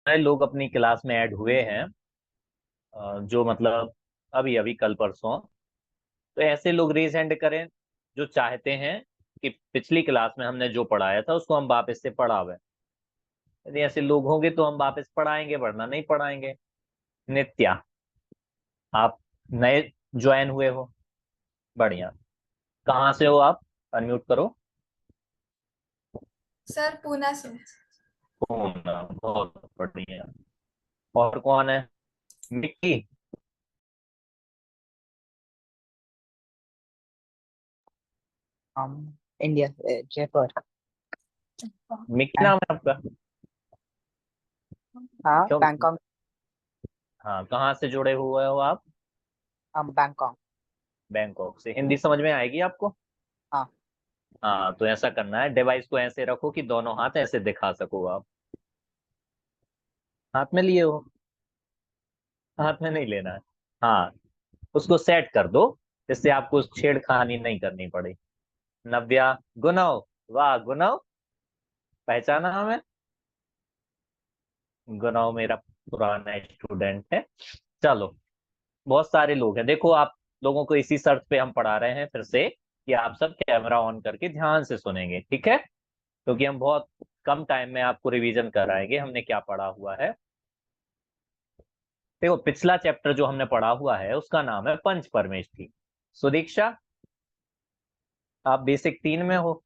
नए लोग अपनी क्लास में ऐड हुए हैं, जो मतलब अभी अभी कल परसों। तो ऐसे लोग रेज हैंड करें जो चाहते हैं कि पिछली क्लास में हमने जो पढ़ाया था उसको हम वापस से पढ़ावें। यदि ऐसे लोग होंगे तो हम वापस पढ़ाएंगे, वरना नहीं पढ़ाएंगे। नित्या, आप नए ज्वाइन हुए हो? बढ़िया। कहाँ से हो आप? अनम्यूट करो। सर पूना से। पूना, बहुत बढ़िया। और कौन है? मिक्की। हम इंडिया से जयपुर। मिक्की नाम है आपका? हाँ क्यों? बैंकॉक। हाँ, कहाँ से जुड़े हुए हो आप? हम बैंकॉक। बैंकॉक से। हिंदी समझ में आएगी आपको? हाँ। हाँ, तो ऐसा करना है, डिवाइस को ऐसे रखो कि दोनों हाथ ऐसे दिखा सको आप। हाथ में लिए हो? हाथ में नहीं लेना है। हाँ, उसको सेट कर दो, जिससे आपको छेड़खानी नहीं करनी पड़े। नव्या, गुनव। वाह गुनव, पहचाना हमें? गुनव मेरा पुराना स्टूडेंट है। चलो, बहुत सारे लोग हैं, देखो आप लोगों को इसी शर्त पे हम पढ़ा रहे हैं फिर से, कि आप सब कैमरा ऑन करके ध्यान से सुनेंगे, ठीक है? क्योंकि हम बहुत कम टाइम में आपको रिवीजन कराएंगे हमने क्या पढ़ा हुआ है। देखो, पिछला चैप्टर जो हमने पढ़ा हुआ है उसका नाम है पंच परमेष्ठी। सुदीक्षा, आप बेसिक 3 में हो,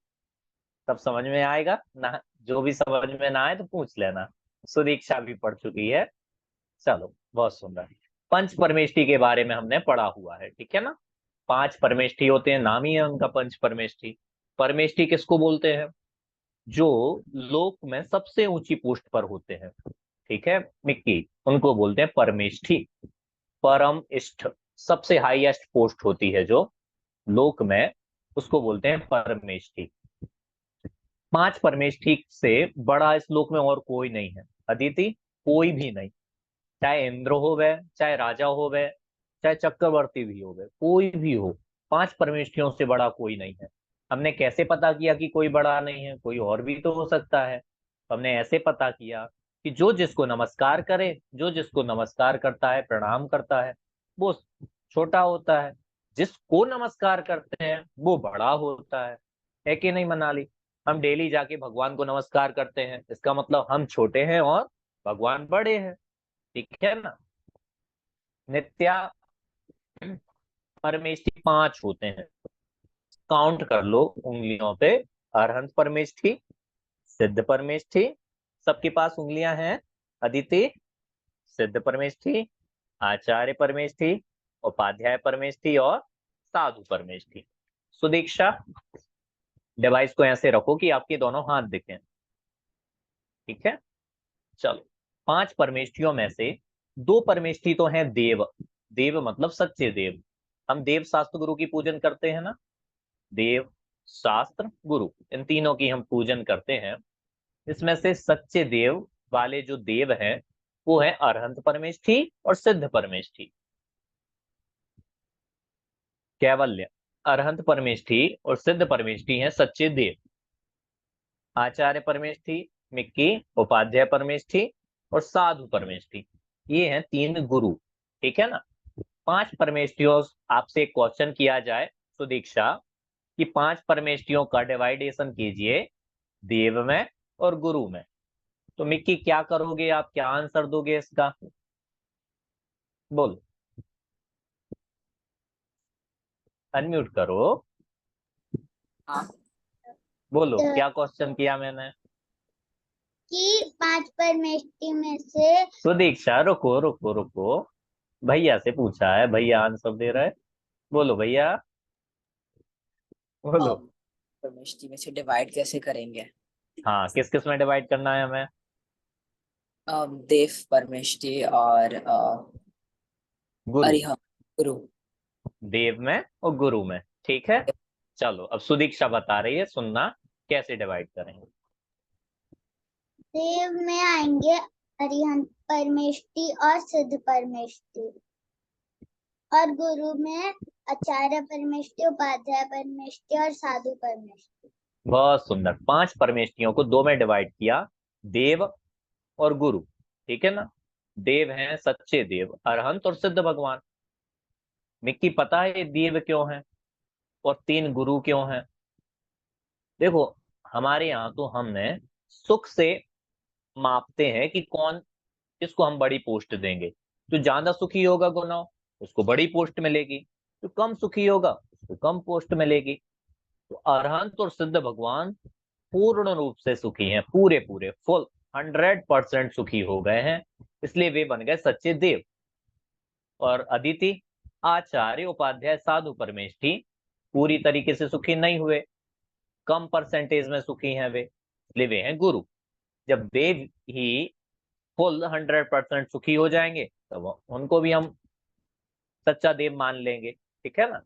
तब समझ में आएगा ना। जो भी समझ में ना आए तो पूछ लेना। सुदीक्षा भी पढ़ चुकी है। चलो, बहुत सुंदर। पंच परमेष्ठी के बारे में हमने पढ़ा हुआ है, ठीक है ना? 5 परमेष्ठी होते हैं, नाम ही है उनका पंच परमेष्ठी। परमेष्ठी किसको बोलते हैं? जो लोक में सबसे ऊंची पोस्ट पर होते हैं, ठीक है मिक्की, उनको बोलते हैं परमेष्ठी। परम इष्ट, सबसे हाईएस्ट पोस्ट होती है जो लोक में, उसको बोलते हैं परमेष्ठी। 5 परमेष्ठी से बड़ा इस लोक में और कोई नहीं है। अदिति, कोई भी नहीं। चाहे इंद्र हो गए, चाहे राजा हो गए, चाहे चक्रवर्ती भी हो गए, कोई भी हो, 5 परमेष्ठियों से बड़ा कोई नहीं है। हमने कैसे पता किया कि कोई बड़ा नहीं है? कोई और भी तो हो सकता है। हमने ऐसे पता किया कि जो जिसको नमस्कार करे, जो जिसको नमस्कार करता है, प्रणाम करता है, वो छोटा होता है। जिसको नमस्कार करते हैं वो बड़ा होता है कि नहीं मनाली? हम डेली जाके भगवान को नमस्कार करते हैं, इसका मतलब हम छोटे हैं और भगवान बड़े हैं, ठीक है ना? नित्या, परमेष्ठी 5 होते हैं, काउंट कर लो उंगलियों पे। अरहंत परमेष्ठी, सिद्ध परमेष्ठी, सबके पास उंगलियां हैं। अदिति, सिद्ध परमेष्ठी, आचार्य परमेष्ठी, उपाध्याय परमेष्ठी और साधु परमेष्ठी। सुदीक्षा, डिवाइस को ऐसे रखो कि आपके दोनों हाथ दिखें, ठीक है? चलो, 5 परमेष्ठियों में से 2 परमेष्ठी तो हैं देव। देव मतलब सच्चे देव। हम देव शास्त्र गुरु की पूजन करते हैं ना। देव, शास्त्र, गुरु, इन तीनों की हम पूजन करते हैं। इसमें से सच्चे देव वाले जो देव हैं वो है अरहंत परमेष्ठी और सिद्ध परमेष्ठी। कैवल्य, अरहंत परमेष्ठी और सिद्ध परमेष्ठी हैं सच्चे देव। आचार्य परमेष्ठी, मिक्की, उपाध्याय परमेष्ठी और साधु परमेष्ठी, ये हैं 3 गुरु, ठीक है ना? 5 परमेष्ठियों, आपसे एक क्वेश्चन किया जाए सुदीक्षा, कि 5 परमेष्ठियों का डिवाइडेशन कीजिए देव में और गुरु में। तो मिक्की क्या करोगे आप, क्या आंसर दोगे इसका? बोल, अनम्यूट करो। हाँ। बोलो, क्या क्वेश्चन किया मैंने? कि 5 परमेष्टि में से सुदीक्षा, रुको रुको रुको, भैया से पूछा है, भैया आंसर दे रहा है। बोलो भैया, बोलो। परमेष्ठी में से डिवाइड कैसे करेंगे? हाँ, किस किस में डिवाइड करना है हमें? देव परमेष्ठी और गुरु। अरिहंत गुरु। देव में और गुरु में, ठीक है। चलो, अब सुदीक्षा बता रही है, सुनना कैसे डिवाइड करेंगे। देव में आएंगे अरिहंत परमेष्टि और सिद्ध परमेष्टि, और गुरु में आचार्य परमेष्टि, उपाध्याय परमेष्टि और साधु परमेष्टि। बहुत सुंदर। 5 परमेष्ठियों को 2 में डिवाइड किया, देव और गुरु। ठीक है ना। देव हैं सच्चे देव, अरहंत और सिद्ध भगवान। मिक्की पता है ये देव क्यों हैं और 3 गुरु क्यों हैं? देखो, हमारे यहाँ तो हमने सुख से मापते हैं कि कौन किसको हम बड़ी पोस्ट देंगे। जो ज्यादा सुखी होगा गुनाह, उसको बड़ी पोस्ट मिलेगी। जो कम सुखी होगा उसको कम पोस्ट मिलेगी। तो अरहंत और सिद्ध भगवान पूर्ण रूप से सुखी हैं, पूरे पूरे फुल 100% सुखी हो गए हैं, इसलिए वे बन गए सच्चे देव। और अदिति, आचार्य, उपाध्याय, साधु, परमेष्ठी पूरी तरीके से सुखी नहीं हुए, कम परसेंटेज में सुखी हैं वे, इसलिए वे हैं गुरु। जब वे ही फुल 100% सुखी हो जाएंगे तो उनको भी हम सच्चा देव मान लेंगे। ठीक है ना।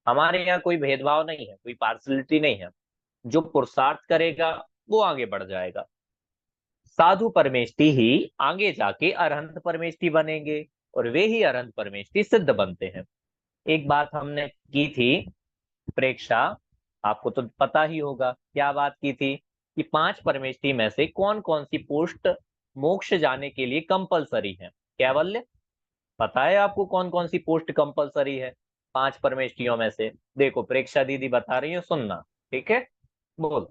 हमारे यहाँ कोई भेदभाव नहीं है, कोई पार्सलिटी नहीं है। जो पुरुषार्थ करेगा वो आगे बढ़ जाएगा। साधु परमेष्ठी ही आगे जाके अरहंत परमेष्ठी बनेंगे, और वे ही अरहंत परमेष्ठी सिद्ध बनते हैं। एक बात हमने की थी प्रेक्षा, आपको तो पता ही होगा क्या बात की थी, कि 5 परमेष्ठी में से कौन कौन सी पोस्ट मोक्ष जाने के लिए कंपलसरी है। कैवल्य, पता है आपको कौन कौन सी पोस्ट कंपलसरी है 5 परमेष्ठियों में से? देखो प्रेक्षा दीदी बता रही है, सुनना। ठीक है, बोल।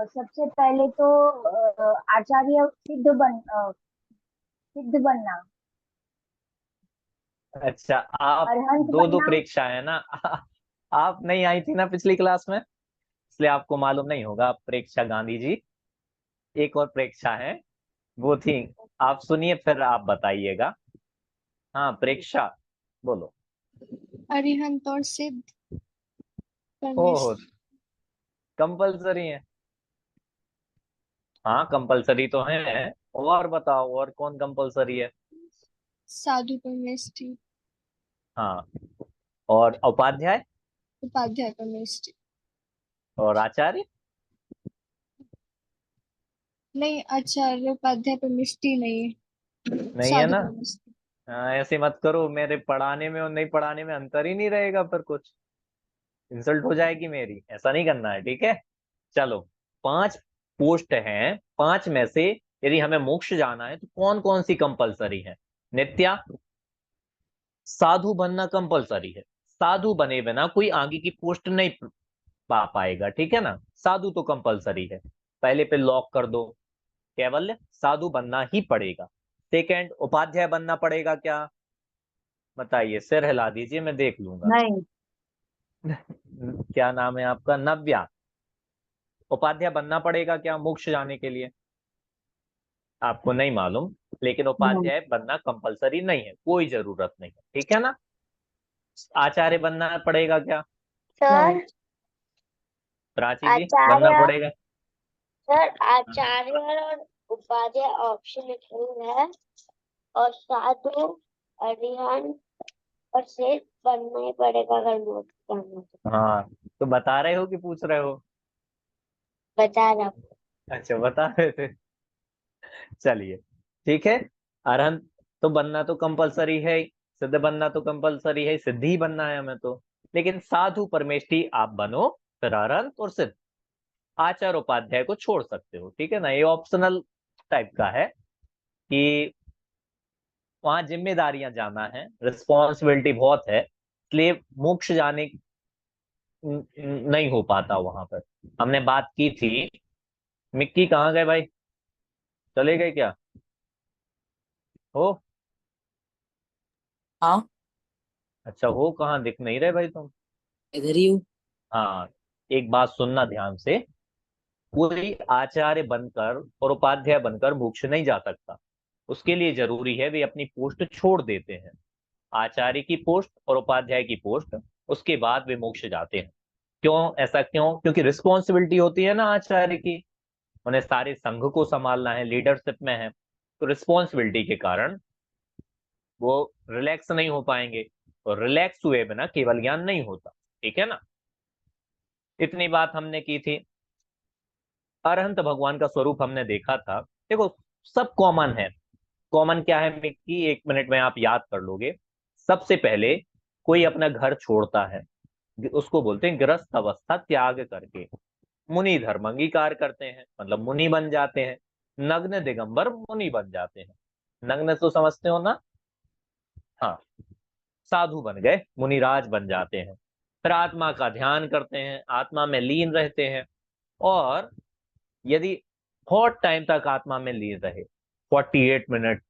सबसे पहले तो आचार्य सिद्ध बनना। अच्छा, आप अरहंत दो दो बनना। परीक्षा है ना। आप नहीं आई थी ना पिछली क्लास में, इसलिए आपको मालूम नहीं होगा। प्रेक्षा गांधी जी, एक और प्रेक्षा है, वो थी। आप सुनिए फिर आप बताइएगा। हाँ प्रेक्षा, बोलो। अरिहंत और सिद्ध ओह, परमेश्वर। कंपलसरी है। हाँ कंपलसरी तो है। और बताओ, और कौन कंपलसरी है? साधु परमेष्ठी। हाँ, और उपाध्याय उपाध्याय परमेष्ठी। और आचार्य? नहीं, आचार्य उपाध्याय परमेष्ठी नहीं है। नहीं है साधु ना। परमेष्ठी। हाँ, ऐसे मत करो, मेरे पढ़ाने में और नहीं पढ़ाने में अंतर ही नहीं रहेगा, फिर कुछ इंसल्ट हो जाएगी मेरी। ऐसा नहीं करना है, ठीक है। चलो, 5 पोस्ट हैं, 5 में से यदि हमें मोक्ष जाना है तो कौन कौन सी कंपलसरी है? नित्या, साधु बनना कंपलसरी है। साधु बने बिना कोई आगे की पोस्ट नहीं पा पाएगा, ठीक है ना। साधु तो कंपलसरी है, पहले पे लॉक कर दो। केवल साधु बनना ही पड़ेगा। सेकंड, उपाध्याय बनना पड़ेगा क्या? बताइए, सिर हिला दीजिए, मैं देख लूंगा। नहीं। क्या नाम है आपका? नव्या। उपाध्याय बनना पड़ेगा क्या मोक्ष जाने के लिए? आपको नहीं मालूम, लेकिन नहीं। उपाध्याय बनना कंपलसरी नहीं है, कोई जरूरत नहीं है, ठीक है ना। आचार्य बनना पड़ेगा क्या? नहीं। सर प्राची जी, बनना आचार्य, पड़ेगा? सर आचार्य और उपाध्याय ऑप्शनल है, और साधु, अरिहंत और शेष बनना ही पड़ेगा अगर नोट करना तो। हाँ, तो बता रहे हो कि पूछ रहे हो? बता रहा हूँ। अच्छा, बता रहे थे। चलिए, ठीक है। अरहंत तो बनना तो कंपलसरी है ही, सिद्ध बनना तो कंपलसरी है, सिद्ध ही बनना है हमें तो। लेकिन साधु परमेष्ठी आप बनो, फिर अरहंत और सिद्ध। आचार उपाध्याय को छोड़ सकते हो, ठीक है ना, ये ऑप्शनल टाइप का है कि वहां जिम्मेदारियां ज्यादा हैं, रिस्पॉन्सिबिलिटी बहुत है, इसलिए मोक्ष जाने नहीं हो पाता वहां पर। हमने बात की थी। मिक्की कहाँ गए भाई? चले गए क्या? हो? हाँ, अच्छा, हो कहाँ, दिख नहीं रहे भाई तुम। इधर ही हूँ। हाँ, एक बात सुनना ध्यान से। कोई आचार्य बनकर और उपाध्याय बनकर मोक्ष नहीं जा सकता। उसके लिए जरूरी है वे अपनी पोस्ट छोड़ देते हैं, आचार्य की पोस्ट और उपाध्याय की पोस्ट, उसके बाद वे मोक्ष जाते हैं। क्यों? ऐसा क्यों? क्योंकि रिस्पॉन्सिबिलिटी होती है ना आचार्य की, उन्हें सारे संघ को संभालना है, लीडरशिप में है, तो रिस्पॉन्सिबिलिटी के कारण वो रिलैक्स नहीं हो पाएंगे, और रिलैक्स हुए बिना केवल ज्ञान नहीं होता, ठीक है ना। इतनी बात हमने की थी। अरहंत भगवान का स्वरूप हमने देखा था। देखो, सब कॉमन है। कॉमन क्या है मिक्की, 1 मिनट में आप याद कर लोगे। सबसे पहले कोई अपना घर छोड़ता है, उसको बोलते हैं गृहस्थ अवस्था त्याग करके मुनि धर्म अंगीकार करते हैं, मतलब मुनि बन जाते हैं। नग्न दिगंबर मुनि बन जाते हैं। नग्न तो समझते हो ना? हाँ, साधु बन गए, मुनिराज बन जाते हैं। फिर आत्मा का ध्यान करते हैं, आत्मा में लीन रहते हैं। और यदि बहुत टाइम तक आत्मा में लीन रहे, 48 मिनट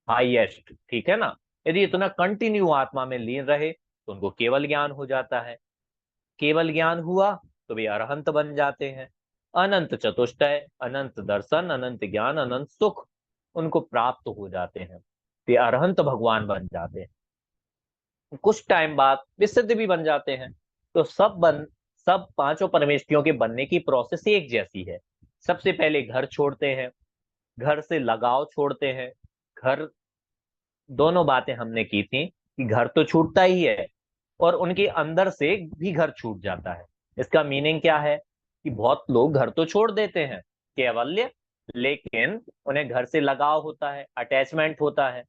हाईएस्ट, ठीक है ना, यदि इतना कंटिन्यू आत्मा में लीन रहे तो उनको केवल ज्ञान हो जाता है। केवल ज्ञान हुआ तो वे अरहंत बन जाते हैं। अनंत चतुष्टय, अनंत दर्शन, अनंत ज्ञान, अनंत सुख उनको प्राप्त हो जाते हैं। वे अरहंत भगवान बन जाते हैं। कुछ टाइम बाद वे सिद्ध भी बन जाते हैं। तो सब पांचों परमेष्ठियों के बनने की प्रोसेस एक जैसी है। सबसे पहले घर छोड़ते हैं, घर से लगाव छोड़ते हैं। घर, दोनों बातें हमने की थी कि घर तो छूटता ही है और उनके अंदर से भी घर छूट जाता है। इसका मीनिंग क्या है कि बहुत लोग घर तो छोड़ देते हैं केवल्य, लेकिन उन्हें घर से लगाव होता है, अटैचमेंट होता है।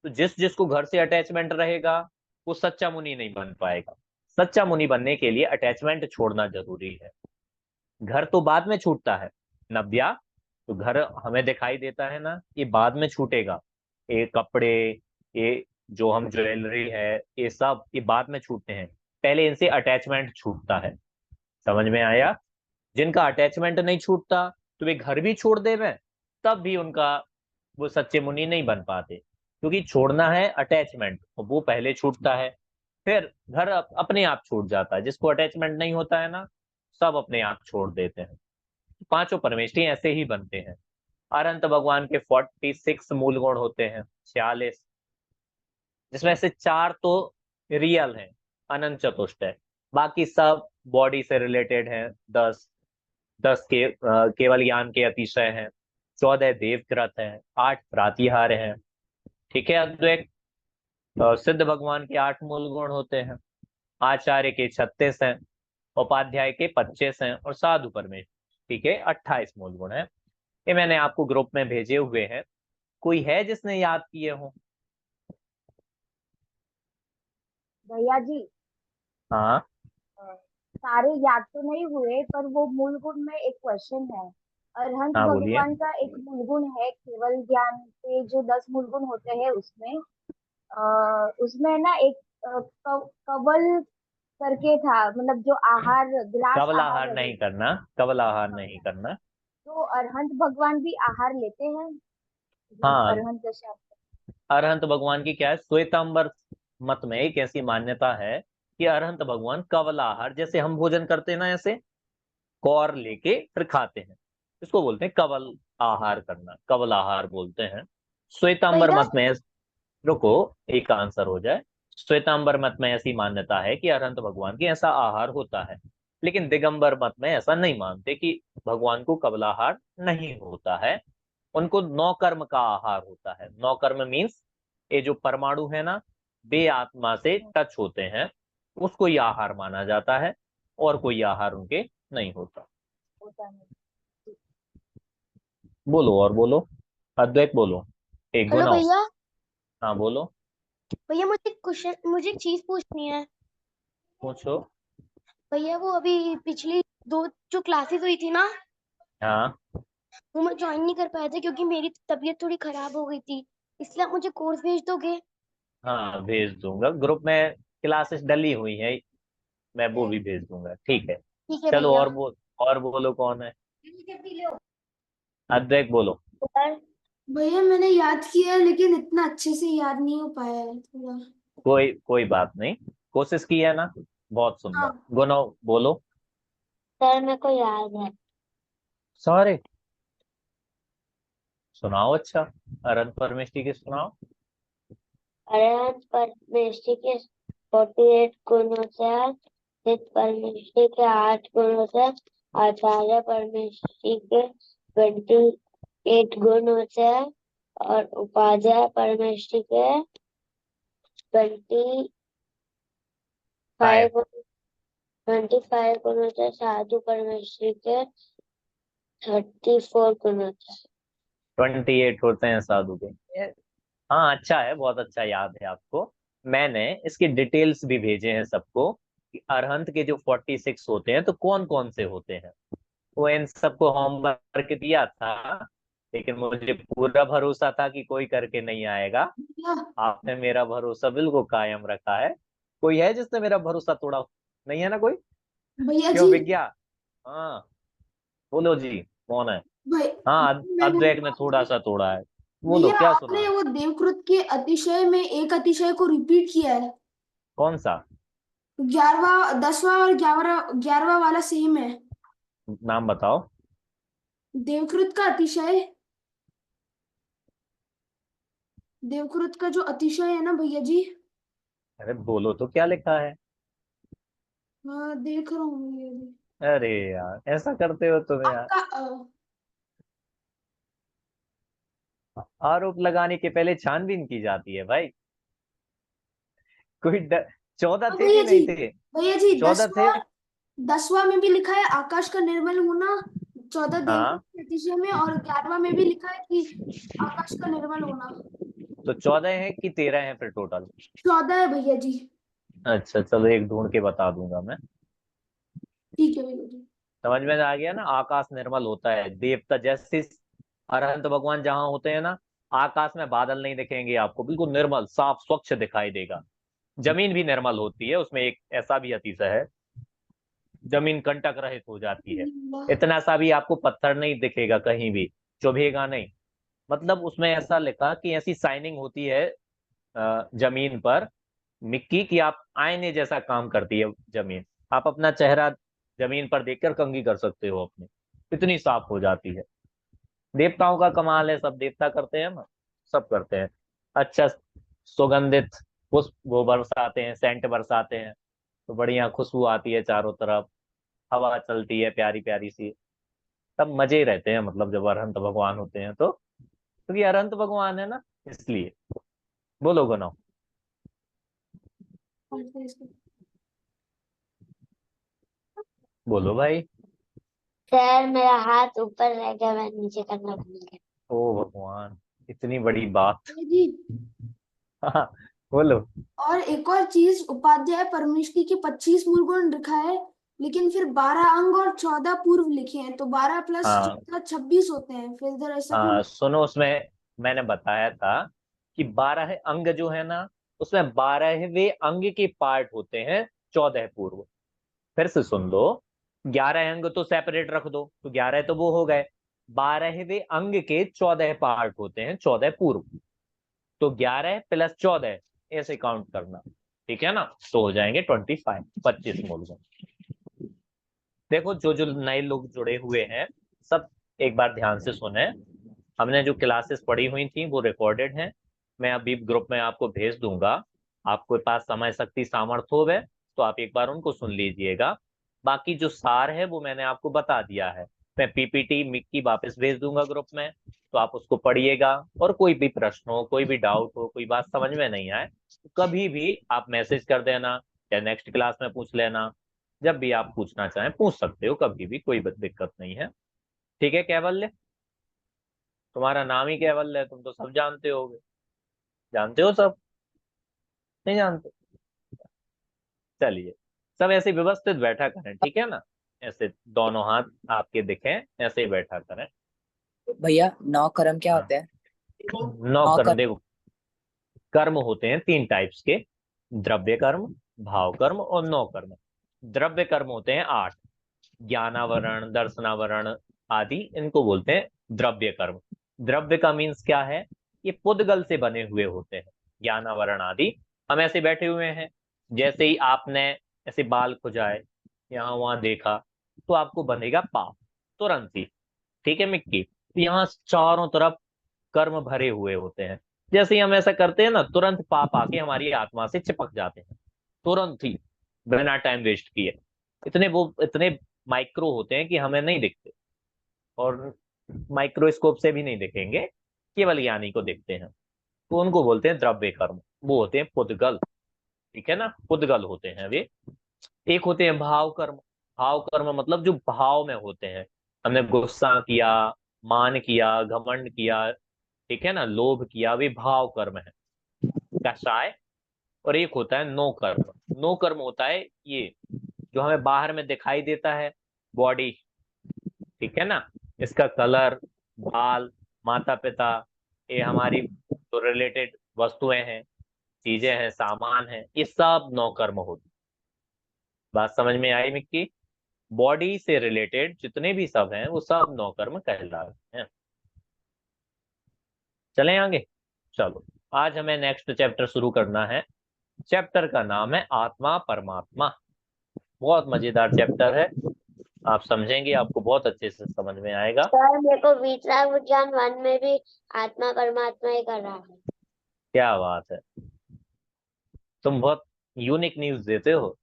तो जिस जिसको घर से अटैचमेंट रहेगा वो सच्चा मुनि नहीं बन पाएगा। सच्चा मुनि बनने के लिए अटैचमेंट छोड़ना जरूरी है। घर तो बाद में छूटता है। नव्या, तो घर हमें दिखाई देता है ना, ये बाद में छूटेगा। ये कपड़े, ये जो हम ज्वेलरी है, ये सब ये बाद में छूटते हैं। पहले इनसे अटैचमेंट छूटता है। समझ में आया? जिनका अटैचमेंट नहीं छूटता तो वे घर भी छोड़ देवे, तब भी उनका वो सच्चे मुनि नहीं बन पाते, क्योंकि छोड़ना है अटैचमेंट, वो पहले छूटता है। फिर घर अपने आप छूट जाता है। जिसको अटैचमेंट नहीं होता है ना, सब अपने आप छोड़ देते हैं। पांचों परमेष्ठी ऐसे ही बनते हैं। अनंत भगवान के 46 मूल गुण होते हैं, 46, जिसमें से 4 तो रियल हैं, अनंत चतुष्ट है। बाकी सब बॉडी से रिलेटेड हैं। 10 के केवल ज्ञान के अतिशय हैं। 14 देवकृत हैं। 8 प्रातिहार हैं। ठीक है अद्वैत। सिद्ध भगवान के 8 मूल गुण होते हैं। आचार्य के 36 हैं। उपाध्याय के 25 हैं। और साधु परमेश, ठीक है, 28 मूल गुण हैं। ये मैंने आपको ग्रुप में भेजे हुए हैं। कोई है जिसने याद किए हो? भैया जी, हाँ अ, सारे याद तो नहीं हुए, पर वो मूल गुण में एक क्वेश्चन है। अरहंत हाँ, बोलिए। भगवान का एक मूल गुण है केवल ज्ञान के जो 10 मूल गुण होते हैं उसमें, उसमें ना एक कवल करके था, मतलब जो आहार, ग्रास कवल आहार आहार नहीं वगैरह। करना, कवल आहार हाँ, नहीं करना। तो अरहंत भगवान भी आहार लेते हैं, मतलब हाँ, अरहंत दशा। अरहंत भगवान की क्या है, श्वेतांबर मत में एक ऐसी मान्यता है कि अरहंत भगवान कवल आहार, जैसे हम भोजन करते हैं ना, ऐसे कौर लेके फिर खाते हैं, इसको बोलते हैं कवल आहार करना, कवल आहार बोलते हैं। श्वेतांबर भैया मत में, रुको, एक आंसर हो जाए। श्वेतांबर मत में ऐसी मान्यता है कि अरहंत भगवान की ऐसा आहार होता है। लेकिन दिगंबर मत में ऐसा नहीं मानते कि भगवान को कबलाहार नहीं होता है। उनको नौ कर्म का आहार होता है। नौ कर्म मीन्स ये जो परमाणु है ना, वे आत्मा से टच होते हैं, उसको ही आहार माना जाता है। और कोई आहार उनके नहीं होता। होता है। बोलो और बोलो, अद्वैत बोलो, एक हेलो गुनाह। भैया। हाँ बोलो। भैया मुझे एक चीज पूछनी है। पूछो। भैया वो अभी पिछली दो जो क्लासेस हुई थी ना, हाँ वो मैं ज्वाइन नहीं कर पाया था क्योंकि मेरी तबीयत थोड़ी खराब हो गई थी। इसलिए आप मुझे कोर्स भेज दोगे? हाँ, भेज दूंगा। ग्रुप में क्लासेस डली हुई है, मैं वो भी भेज दूंगा, ठीक है। ठीक है चलो भैया। और बोलो, कौन है? अद्वैत बोलो। सर, भैया मैंने याद किया है लेकिन इतना अच्छे से याद नहीं हो पाया है थोड़ा। कोई कोई बात नहीं, कोशिश की है ना, बहुत सुंदर। हाँ। गुनो बोलो। सर मेरे को याद है। सारे सुनाओ। अच्छा, अरंत परमेष्टि के सुनाओ। अरहंत परमेष्ठि के 48 गुण होते हैं। सिद्ध परमेष्ठि के 8 गुण होते हैं। आचार्य परमेष्ठि के 28 गुण होते हैं। और उपाध्याय परमेष्ठि के 25 फाइव। 25 गुण होते हैं। साधु परमेष्ठि के 34 गुण होते हैं। 28 होते हैं साधु के। हाँ, अच्छा है, बहुत अच्छा याद है आपको। मैंने इसकी डिटेल्स भी भेजे हैं सबको कि अरहंत के जो 46 होते हैं तो कौन कौन से होते हैं। वो इन सबको होमवर्क दिया था, लेकिन मुझे पूरा भरोसा था कि कोई करके नहीं आएगा। भैया आपने मेरा भरोसा बिल्कुल कायम रखा है। कोई है जिसने मेरा भरोसा तोड़ा? नहीं है ना कोई? भैया क्यों जी विज्ञा? हाँ, बोलो जी, कौन है? भाई हाँ, मैं अद्वैक ने बोलूँ थोड़ा सा तोड़ा है। बोलो, भैया क्या सुना आपने है? वो देवकृत के अतिशय में एक अतिशय को रिपीट किया है। कौन सा? 11वां 10वां और 11वां वाला सेम है। नाम बताओ। देवकृत का अतिशय, देवकृत का जो अतिशय है ना भैया जी। अरे बोलो तो, क्या लिखा है? हाँ देख रहा हूँ भैया जी। अरे यार, ऐसा करते हो तुम यार। आपका आरोप लगाने के पहले छानबीन की जाती है भाई। कोई 14 थे भैया कि जी, नहीं थे? भैया जी 14 थे। 10वां में भी लिखा है आकाश का निर्मल होना, 14 देवकृत हाँ, के अतिशय में, और 11वां में भी लिखा है कि आकाश का निर्मल होना। तो 14 है कि 13 है फिर टोटल? 14 है भैया जी। अच्छा चलो, एक ढूंढ के बता दूंगा मैं। ठीक है भैया जी। समझ में आ गया ना? आकाश निर्मल होता है, देवता जैसे अरहंत भगवान जहां होते हैं ना, आकाश में बादल नहीं दिखेंगे आपको, बिल्कुल निर्मल साफ स्वच्छ दिखाई देगा। जमीन भी निर्मल होती है, उसमें एक ऐसा भी अतिशय है, जमीन कंटक रहित हो जाती है। इतना सा भी आपको पत्थर नहीं दिखेगा कहीं भी, चुभेगा नहीं। मतलब उसमें ऐसा लिखा कि ऐसी शाइनिंग होती है जमीन पर, मिक्की की आप आईने जैसा काम करती है जमीन। आप अपना चेहरा जमीन पर देखकर कंघी कर सकते हो अपनी, इतनी साफ हो जाती है। देवताओं का कमाल है, सब देवता करते हैं ना, सब करते हैं। अच्छा, सुगंधित पुष्प वो बरसाते हैं, सेंट बरसाते हैं, तो बढ़िया खुशबू आती है चारों तरफ, हवा चलती है प्यारी प्यारी सी। सब मजे ही रहते हैं, मतलब जब अरहंत भगवान होते हैं तो, क्योंकि अरहंत भगवान है ना, इसलिए। बोलो गुनो। बोलो भाई। सर मेरा हाथ ऊपर रह गया, मैं नीचे करना भूल गया। ओ भगवान, इतनी बड़ी बात। भैया जी हाँ, बोलो। और एक और चीज, उपाध्याय परमेष्ठी के 25 मूल गुण लिखा है, लेकिन फिर 12 अंग और 14 पूर्व लिखे हैं, तो 12 प्लस हाँ 14 26 होते हैं, फिर इधर ऐसा क्यों? हाँ, सुनो, उसमें मैंने बताया था कि 12 अंग जो है ना, उसमें 12वें अंग के पार्ट होते हैं 14 पूर्व। फिर से सुन लो, 11 अंग तो सेपरेट रख दो, तो 11 तो वो हो गए। 12वें अंग के 14 पार्ट होते हैं, 14 पूर्व। तो 11 प्लस 14 ऐसे काउंट करना, ठीक है ना? तो हो जाएंगे 25, 25 मूल गुण। देखो, जो जो नए लोग जुड़े हुए हैं, सब एक बार ध्यान से सुने। हमने जो क्लासेस पढ़ी हुई थी वो रिकॉर्डेड हैं, मैं अभी ग्रुप में आपको भेज दूंगा। आपके पास समय शक्ति सामर्थ्य हो तो आप एक बार उनको सुन लीजिएगा। बाकी जो सार है वो मैंने आपको बता दिया है। मैं पीपीटी मिक्की वापस भेज दूंगा ग्रुप में, तो आप उसको पढ़िएगा। और कोई भी प्रश्न हो, कोई भी डाउट हो, कोई बात समझ में नहीं आए, तो कभी भी आप मैसेज कर देना, या नेक्स्ट क्लास में पूछ लेना। जब भी आप पूछना चाहें पूछ सकते हो, कभी भी, कोई दिक्कत नहीं है। ठीक है कैवल्य? तुम्हारा नाम ही कैवल्य है, तुम तो सब जानते होगे। जानते हो सब? नहीं जानते? चलिए, सब ऐसे व्यवस्थित बैठा करें, ठीक है ना? ऐसे दोनों हाथ आपके दिखें, ऐसे ही बैठा करें। भैया 9 कर्म क्या हाँ, होते हैं? 9 9 कर्म कर्म। देखो। कर्म होते हैं 3 टाइप्स के, द्रव्य कर्म, भाव कर्म और 9 कर्म। द्रव्य कर्म होते हैं 8, ज्ञानावरण, दर्शनावरण आदि, इनको बोलते हैं द्रव्य कर्म। द्रव्य का मीन्स क्या है? ये पुद्गल से बने हुए होते हैं, ज्ञानावरण आदि। हम ऐसे बैठे हुए हैं, जैसे ही आपने ऐसे बाल खुजाए, यहाँ वहां देखा, तो आपको बनेगा पाप तुरंत ही। ठीक है मिक्की? तो यहाँ चारों तरफ कर्म भरे हुए होते हैं। जैसे ही हम ऐसा करते हैं ना, तुरंत पाप आके हमारी आत्मा से चिपक जाते हैं, तुरंत ही, बिना टाइम वेस्ट किए। इतने माइक्रो होते हैं कि हमें नहीं दिखते, और माइक्रोस्कोप से भी नहीं दिखेंगे, केवल ज्ञानी को दिखते हैं। तो उनको बोलते हैं द्रव्य कर्म, वो होते हैं पुद्गल। ठीक है ना? पुद्गल होते हैं वे। एक होते हैं भाव कर्म। भाव कर्म मतलब जो भाव में होते हैं, हमने गुस्सा किया, मान किया, घमंड किया, ठीक है ना, लोभ किया, वे भाव कर्म है, कषाय। और एक होता है नो कर्म। नो कर्म होता है ये, जो हमें बाहर में दिखाई देता है, बॉडी, ठीक है ना, इसका कलर, बाल, माता पिता, ये हमारी जो रिलेटेड वस्तुएं हैं, चीजें हैं, सामान है, ये सब नौकर्म होती। बात समझ में आई मिक्की? बॉडी से रिलेटेड जितने भी सब हैं वो सब नौकर्म कहलाते हैं। चलें आगे। चलो, आज हमें नेक्स्ट चैप्टर शुरू करना है। चैप्टर का नाम है आत्मा परमात्मा। बहुत मजेदार चैप्टर है, आप समझेंगे, आपको बहुत अच्छे से समझ में आएगा। सर मेरे को विचार विज्ञान 1 में भी आत्मा परमात्मा ही कर रहा है। क्या बात है, तुम बहुत यूनिक न्यूज देते हो,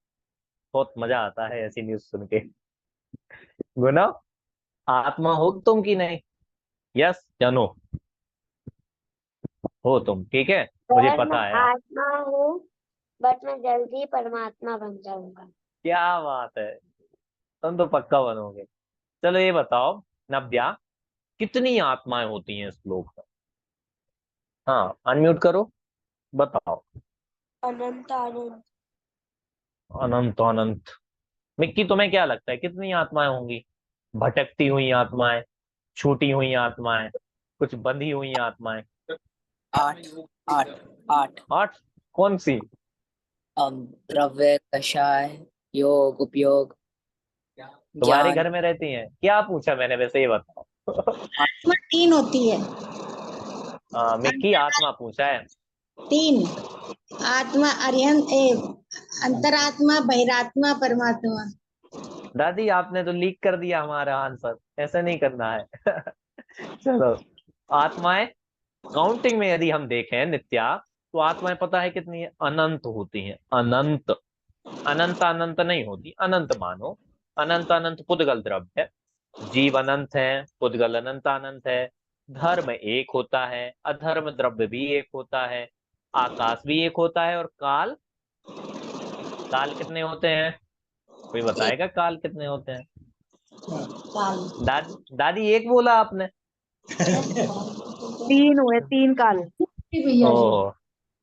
बहुत मजा आता है ऐसी न्यूज सुन के। गुना, आत्मा हो तुम की नहीं? यस या नो? हो तुम, ठीक है, मुझे सर मैं पता है। आत्मा हूँ बट मैं जल्दी परमात्मा बन जाऊंगा। क्या बात है, तुम तो पक्का बनोगे। चलो ये बताओ नव्या, कितनी आत्माएं होती हैं इस लोक में? हाँ, अनम्यूट करो, बताओ। अनंत अनंत। अनंत अनंत। मिक्की, तुम्हें क्या लगता है कितनी आत्माएं होंगी? भटकती हुई आत्माएं, छूटी हुई आत्माएं, कुछ बंधी हुई आत्माएं? 8 8 8। 8? कौन सी? द्रव्य, कषाय, योग, उपयोग, तुम्हारे ज्ञान। घर में रहती हैं? क्या पूछा मैंने, वैसे ये बताओ। आत्मा 3 होती है। मिक्की, आत्मा पूछा है। 3 आत्मा अंतरात्मा, बहिरात्मा, परमात्मा। दादी, आपने तो लीक कर दिया हमारा आंसर, ऐसा नहीं करना है। चलो, आत्माएं काउंटिंग में यदि हम देखें नित्या, तो आत्माएं पता है कितनी है? अनंत होती हैं, अनंत। अनंत अनंत नहीं होती, अनंत मानो। अनंत अनंत पुद्गल द्रव्य है, जीव अनंत है, पुद्गल अनंत अनंत है। धर्म एक होता है, अधर्म द्रव्य भी एक होता है, आकाश भी एक होता है, और काल, काल कितने होते हैं? कोई बताएगा काल कितने होते हैं? दादी एक बोला आपने। 3 हुए, 3 काल। भैया जी। ओह,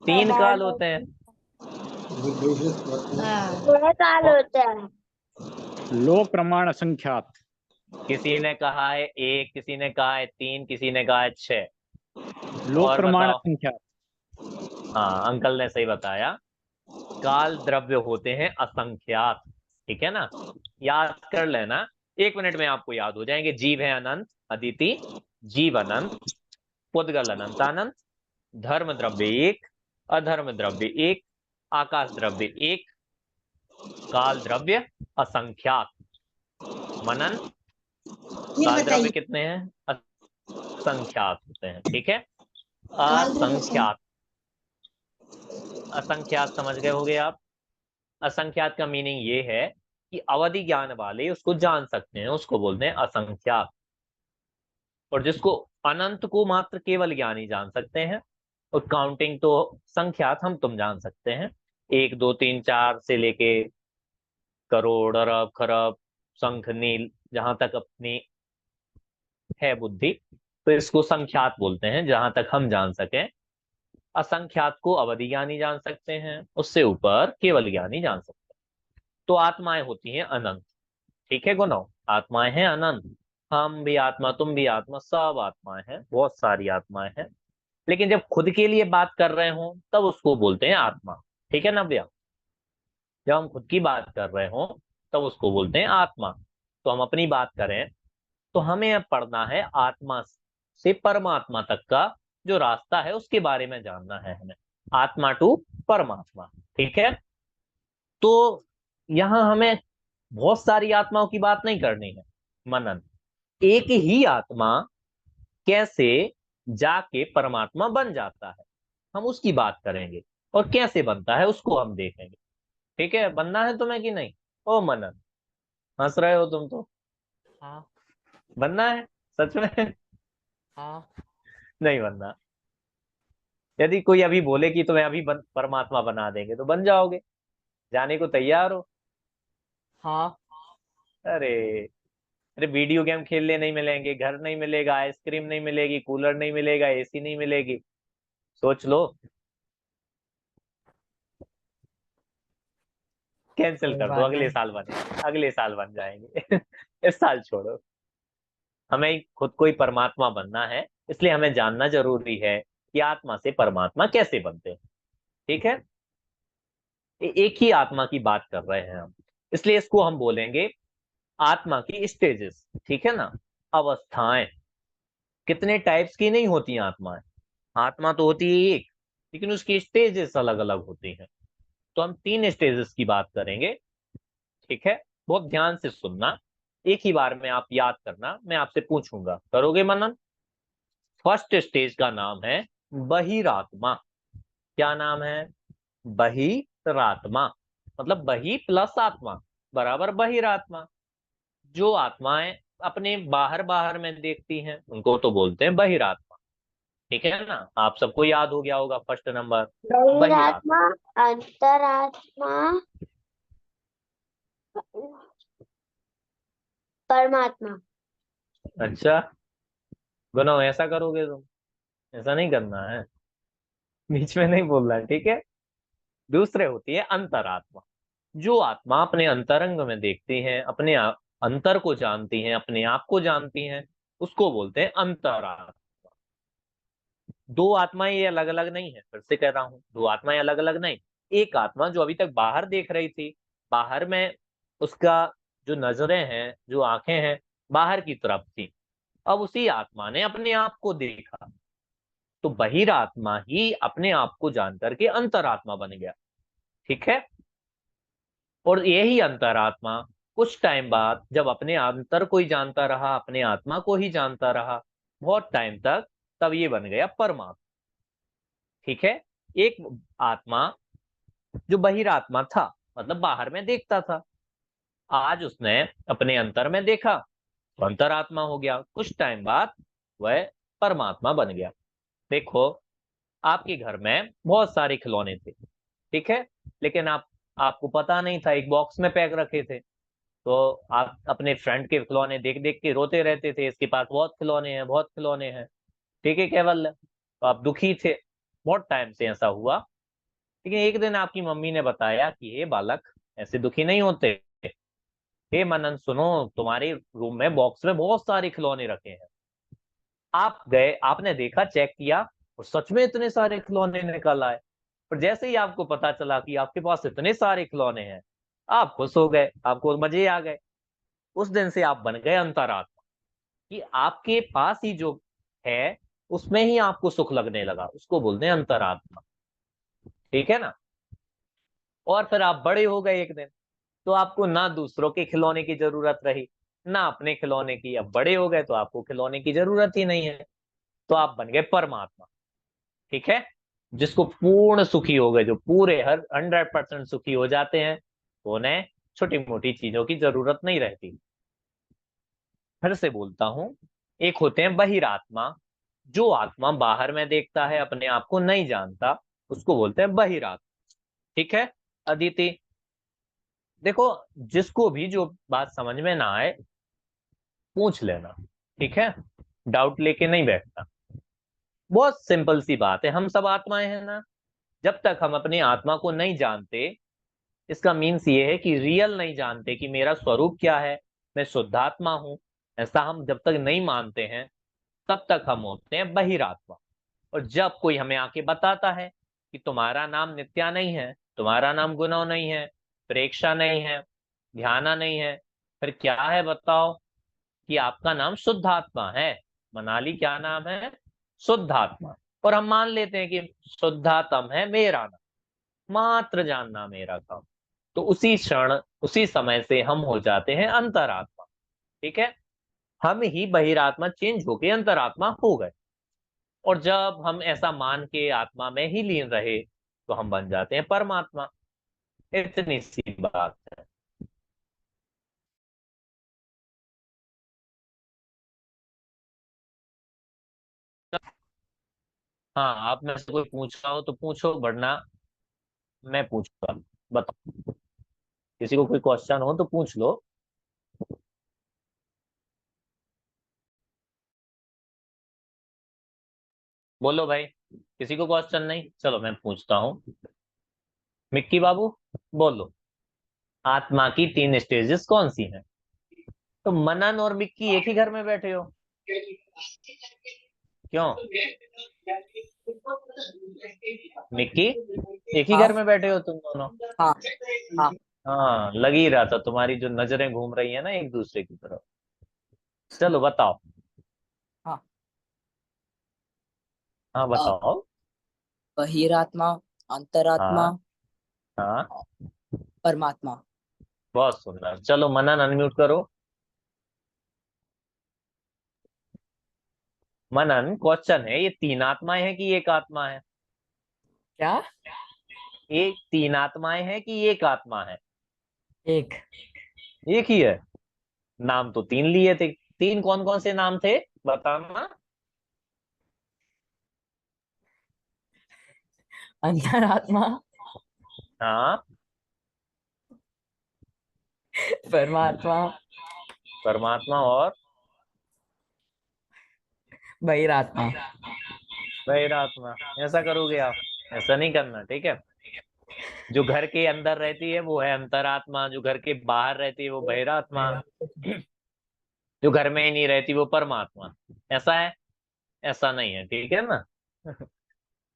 3 काल होते हैं। हाँ। 6 काल होते हैं। लोक प्रमाण असंख्यात। किसी ने कहा है 1, किसी ने कहा है 3, किसी ने कहा है 6। लोक और प्रमाण बताओ। असंख्यात। हाँ, अंकल ने सही बताया, काल द्रव्य होते हैं असंख्यात। ठीक है ना, याद कर लेना, 1 मिनट में आपको याद हो जाएंगे। जीव है अनंत, अदिति, जीव अनंत, पुद्गल अनंत अनंत, धर्म द्रव्य एक, अधर्म द्रव्य एक, आकाश द्रव्य एक, काल द्रव्य असंख्यात। मनन, फिर काल द्रव्य बताइए। कितने हैं? असंख्यात होते हैं। ठीक है, काल द्रव्य असंख्यात। असंख्यात समझ गए होगे आप? असंख्यात का मीनिंग ये है कि अवधि ज्ञान वाले उसको जान सकते हैं, उसको बोलते हैं असंख्यात। और जिसको अनंत को मात्र केवल ज्ञानी जान सकते हैं, और काउंटिंग तो संख्यात हम तुम जान सकते हैं, 1 2 3 4 से लेके करोड़, अरब, खरब, शंख, नील, जहां तक अपनी है बुद्धि, तो इसको संख्यात बोलते हैं, जहां तक हम जान सकें। असंख्यात को अवधि ज्ञानी जान सकते हैं, उससे ऊपर केवल ज्ञानी जान सकते हैं। तो आत्माएं होती हैं अनंत। ठीक है गुनो, आत्माएं हैं अनंत। हम भी आत्मा, तुम भी आत्मा, सब आत्माएं हैं, बहुत सारी आत्माएं हैं। लेकिन जब खुद के लिए बात कर रहे हो तब उसको बोलते हैं आत्मा। ठीक है ना भैया? जब हम खुद की बात कर रहे हो तब उसको बोलते हैं आत्मा। तो हम अपनी बात करें तो हमें अब पढ़ना है आत्मा से परमात्मा तक का जो रास्ता है, उसके बारे में जानना है हमें, आत्मा टू परमात्मा। ठीक है, तो यहां हमें बहुत सारी आत्माओं की बात नहीं करनी है। मनन, एक ही आत्मा कैसे जाके परमात्मा बन जाता है, हम उसकी बात करेंगे, और कैसे बनता है उसको हम देखेंगे। ठीक है, बनना है तुम्हें कि नहीं? ओ मनन, हंस रहे हो तुम तो। हाँ बनना है सच में? हाँ। नहीं बनना। यदि कोई अभी बोले कि तुम्हें अभी परमात्मा बना देंगे तो बन जाओगे? जाने को तैयार हो? हाँ। अरे, अरे वीडियो गेम खेलने नहीं मिलेंगे, घर नहीं मिलेगा, आइसक्रीम नहीं मिलेगी, कूलर नहीं मिलेगा, एसी नहीं मिलेगी, सोच लो। कैंसिल कोई कर दो, बात अगले नहीं। साल बनेंगे, अगले साल बन जाएंगे। इस साल छोड़ो। हमें खुद को ही परमात्मा बनना है, इसलिए हमें जानना जरूरी है कि आत्मा से परमात्मा कैसे बनते हैं। ठीक है, एक ही आत्मा की बात कर रहे हैं हम, इसलिए इसको हम बोलेंगे आत्मा की स्टेजेस। ठीक है ना, अवस्थाएं। कितने टाइप्स की नहीं होती आत्माएं, आत्मा तो होती है एक, लेकिन उसकी स्टेजेस अलग अलग होती हैं। तो हम 3 स्टेजेस की बात करेंगे। ठीक है, बहुत ध्यान से सुनना, एक ही बार में आप याद करना, मैं आपसे पूछूंगा, करोगे मनन। फर्स्ट स्टेज का नाम है बहिरात्मा। क्या नाम है? बहिरात्मा, मतलब बहि प्लस आत्मा बराबर बहिरात्मा। जो आत्माएं अपने बाहर बाहर में देखती हैं उनको तो बोलते हैं बहिरात्मा। ठीक है ना, आप सबको याद हो गया होगा फर्स्ट नंबर बहिरात्मा। बहिरात्मा, अंतरात्मा, परमात्मा। अच्छा, गुनो ऐसा करोगे तुम? ऐसा नहीं करना है, बीच में नहीं बोलना है, ठीक है। दूसरे होती है अंतरात्मा। जो आत्मा अपने अंतरंग में देखती हैं, अपने अंतर को जानती हैं, अपने आप को जानती हैं, उसको बोलते हैं अंतरात्मा। दो आत्माएं ये अलग अलग नहीं है, फिर से कह रहा हूं, दो आत्माएं अलग अलग नहीं। एक आत्मा जो अभी तक बाहर देख रही थी, बाहर में उसका जो नजरें हैं, जो आंखें हैं, बाहर की तरफ थी, अब उसी आत्मा ने अपने आप को देखा, तो बहिरात्मा ही अपने आप को जानकर के अंतरात्मा बन गया। ठीक है, और यही अंतरात्मा कुछ टाइम बाद जब अपने अंतर को ही जानता रहा, अपने आत्मा को ही जानता रहा बहुत टाइम तक, तब ये बन गया परमात्मा। ठीक है, एक आत्मा जो बहिरात्मा था, मतलब बाहर में देखता था, आज उसने अपने अंतर में देखा तो अंतरात्मा हो गया, कुछ टाइम बाद वह परमात्मा बन गया। देखो, आपके घर में बहुत सारे खिलौने थे, ठीक है, लेकिन आपको पता नहीं था, एक बॉक्स में पैक रखे थे। तो आप अपने फ्रेंड के खिलौने देख देख के रोते रहते थे, इसके पास बहुत खिलौने हैं, बहुत खिलौने हैं। ठीक है केवल, तो आप दुखी थे, बहुत टाइम से ऐसा हुआ। लेकिन एक दिन आपकी मम्मी ने बताया कि हे बालक, ऐसे दुखी नहीं होते। हे मनन सुनो, तुम्हारे रूम में बॉक्स में बहुत सारे खिलौने रखे हैं। आप गए, आपने देखा, चेक किया, और सच में इतने सारे खिलौने निकल आए। पर जैसे ही आपको पता चला कि आपके पास इतने सारे खिलौने हैं, आप खुश हो गए, आपको मजे आ गए। उस दिन से आप बन गए अंतरात्मा, कि आपके पास ही जो है उसमें ही आपको सुख लगने लगा, उसको बोलते हैं अंतरात्मा। ठीक है ना, और फिर आप बड़े हो गए एक दिन, तो आपको ना दूसरों के खिलौने की जरूरत रही, ना अपने खिलौने की। अब बड़े हो गए तो आपको खिलौने की जरूरत ही नहीं है, तो आप बन गए परमात्मा। ठीक है, जिसको पूर्ण सुखी हो गए, जो पूरे हर 100% सुखी हो जाते हैं, तो उन्हें छोटी मोटी चीजों की जरूरत नहीं रहती। फिर से बोलता हूं, एक होते हैं बहिरात्मा, जो आत्मा बाहर में देखता है, अपने आप को नहीं जानता, उसको बोलते हैं बहिरात्मा। ठीक है अदिति, देखो, जिसको भी जो बात समझ में ना आए पूछ लेना, ठीक है, डाउट लेके नहीं बैठना। बहुत सिंपल सी बात है, हम सब आत्माएं हैं ना। जब तक हम अपनी आत्मा को नहीं जानते, इसका मीन्स ये है कि रियल नहीं जानते कि मेरा स्वरूप क्या है, मैं शुद्धात्मा हूं, ऐसा हम जब तक नहीं मानते हैं, तब तक हम होते हैं बहिरात्मा। और जब कोई हमें आके बताता है कि तुम्हारा नाम नित्या नहीं है, तुम्हारा नाम गुनो नहीं है, प्रेक्षा नहीं है, ध्याना नहीं है, फिर क्या है बताओ? कि आपका नाम शुद्धात्मा है। मनाली क्या नाम है? शुद्धात्मा। और हम मान लेते हैं कि शुद्धात्म है मेरा नाम, मात्र जानना मेरा काम। तो उसी क्षण, उसी समय से हम हो जाते हैं अंतरात्मा। ठीक है, हम ही बहिरात्मा चेंज होके अंतरात्मा हो गए। और जब हम ऐसा मान के आत्मा में ही लीन रहे, तो हम बन जाते हैं परमात्मा। इतनी सी बात है। हाँ, आप में से कोई पूछ रहा हो तो पूछो, वरना मैं पूछूंगा। बताओ, किसी को कोई क्वेश्चन हो तो पूछ लो। बोलो भाई, किसी को क्वेश्चन नहीं? चलो मैं पूछता हूँ। मिक्की बाबू, बोलो, आत्मा की 3 स्टेजेस कौन सी हैं? तो मनन और मिक्की एक ही घर में बैठे हो? क्यों मिक्की, एक ही हाँ। घर में बैठे हो तुम दोनों? हाँ हाँ हाँ, लग ही रहा था, तुम्हारी जो नजरें घूम रही है ना एक दूसरे की तरफ। चलो बताओ। हाँ। हाँ अ, बताओ। बहिरात्मा, अंतरात्मा, हाँ हाँ, परमात्मा। बहुत सुंदर। चलो मनन अनम्यूट करो। मनन, क्वेश्चन है, ये तीन आत्माएं हैं कि एक आत्मा है? क्या? ये तीन आत्माएं हैं कि एक आत्मा है? एक। एक ही है। नाम तो तीन लिए थे। तीन कौन कौन से नाम थे बताना? अंतरात्मा, हाँ, परमात्मा, परमात्मा और बहिरात्मा। बहिरात्मा। ऐसा करोगे आप? ऐसा नहीं करना, ठीक है। जो घर के अंदर रहती है वो है अंतरात्मा, जो घर के बाहर रहती है वो बहिरात्मा, जो घर में ही नहीं रहती वो परमात्मा। ऐसा है? ऐसा नहीं है, ठीक है ना?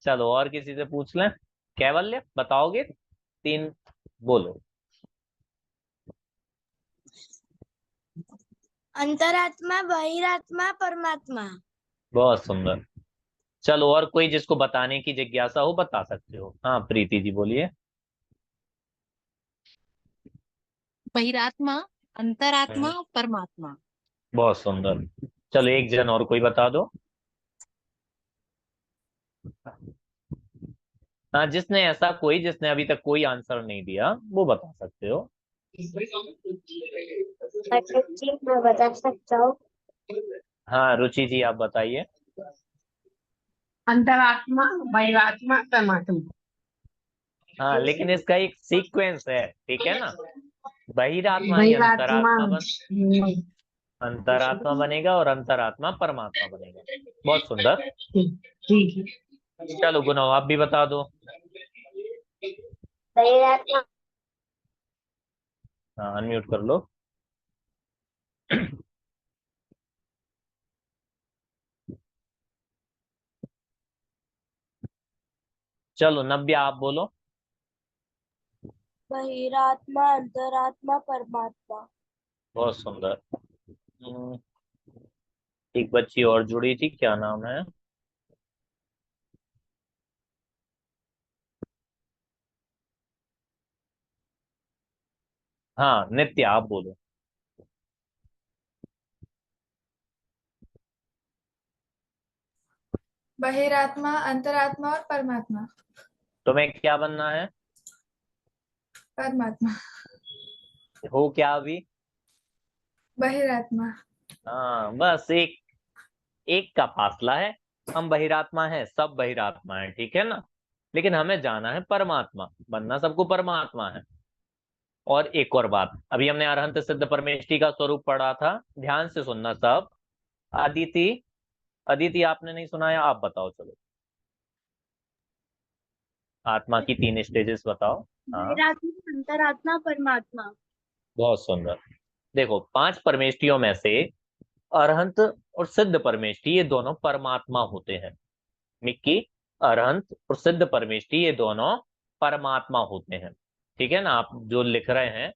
चलो और किसी से पूछ लें। कैवल्य बताओगे? तीन बोलो। अंतरात्मा, बहिरात्मा, परमात्मा। बहुत सुंदर। चलो और कोई जिसको बताने की जिज्ञासा हो बता सकते हो। हाँ प्रीति जी बोलिए। बहिरात्मा, अंतरात्मा, हम्म, परमात्मा। बहुत सुंदर। चलो एक जन और कोई बता दो। हाँ, जिसने ऐसा कोई जिसने अभी तक कोई आंसर नहीं दिया वो बता सकते हो। जी मैं बता सकता हूँ। हाँ रुचि जी आप बताइए। अंतरात्मा, बहिरात्मा, परमात्मा। हाँ लेकिन इसका एक सीक्वेंस है, ठीक है ना? बहिरात्मा ही बहिरात्मा अंतरात्मा बनेगा और अंतरात्मा परमात्मा बनेगा। बहुत सुंदर। ठीक है। चलो गुना आप भी बता दो। बहिरात्मा। हाँ अनम्यूट कर लो। चलो नव्या आप बोलो। बहिरात्मा, अंतरात्मा, परमात्मा। बहुत सुंदर। एक बच्ची और जुड़ी थी, क्या नाम है? हाँ नित्या आप बोलो। बहिरात्मा, अंतरात्मा और परमात्मा। तुम्हें क्या बनना है? परमात्मा। हो क्या अभी? बहिरात्मा। हाँ बस एक एक का फासला है। हम बहिरात्मा है, सब बहिरात्मा है, ठीक है ना? लेकिन हमें जाना है परमात्मा, बनना सबको परमात्मा है। और एक और बात, अभी हमने अरहंत सिद्ध परमेष्ठी का स्वरूप पढ़ा था, ध्यान से सुनना सब। अदिति, अदिति आपने नहीं सुनाया, आप बताओ चलो। आत्मा की तीन स्टेजेस बताओ। हाँ बहिरात्मा, अंतरात्मा, परमात्मा। बहुत सुंदर। देखो पांच परमेष्ठियों में से अरहंत और सिद्ध परमेष्ठी ये दोनों परमात्मा होते हैं। मिक्की, अरहंत और सिद्ध परमेष्ठी ये दोनों परमात्मा होते हैं, ठीक है ना? आप जो लिख रहे हैं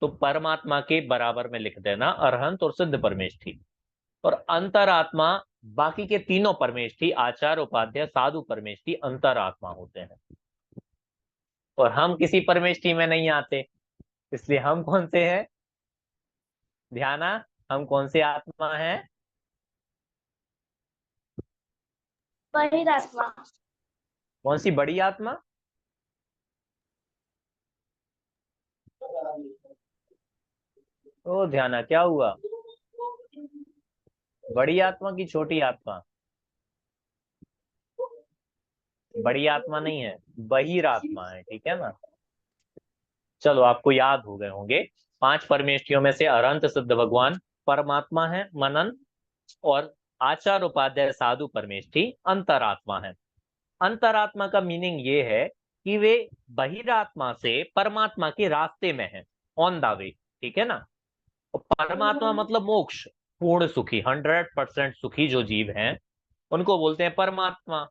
तो परमात्मा के बराबर में लिख देना अरहंत और सिद्ध परमेष्ठी। और अंतरात्मा, बाकी के तीनों परमेष्ठी आचार्य उपाध्याय साधु परमेष्ठी अंतरात्मा होते हैं। और हम किसी परमेष्ठी में नहीं आते, इसलिए हम कौन से हैं? ध्याना, हम कौन से आत्मा हैं? बहिरात्मा। कौन सी बड़ी आत्मा? ओ ध्याना क्या हुआ? बड़ी आत्मा की छोटी आत्मा? बड़ी आत्मा नहीं है, बहिरात्मा है, ठीक है ना? चलो आपको याद हो गए होंगे, पांच परमेष्ठियों में से अरहंत सिद्ध भगवान परमात्मा है मनन, और आचार उपाध्याय साधु परमेष्ठी अंतरात्मा है। अंतरात्मा का मीनिंग ये है कि वे बहिरात्मा से परमात्मा के रास्ते में है, ऑन द वे, ठीक है ना? और परमात्मा मतलब मोक्ष, पूर्ण सुखी, 100% सुखी जो जीव हैं उनको बोलते हैं परमात्मा।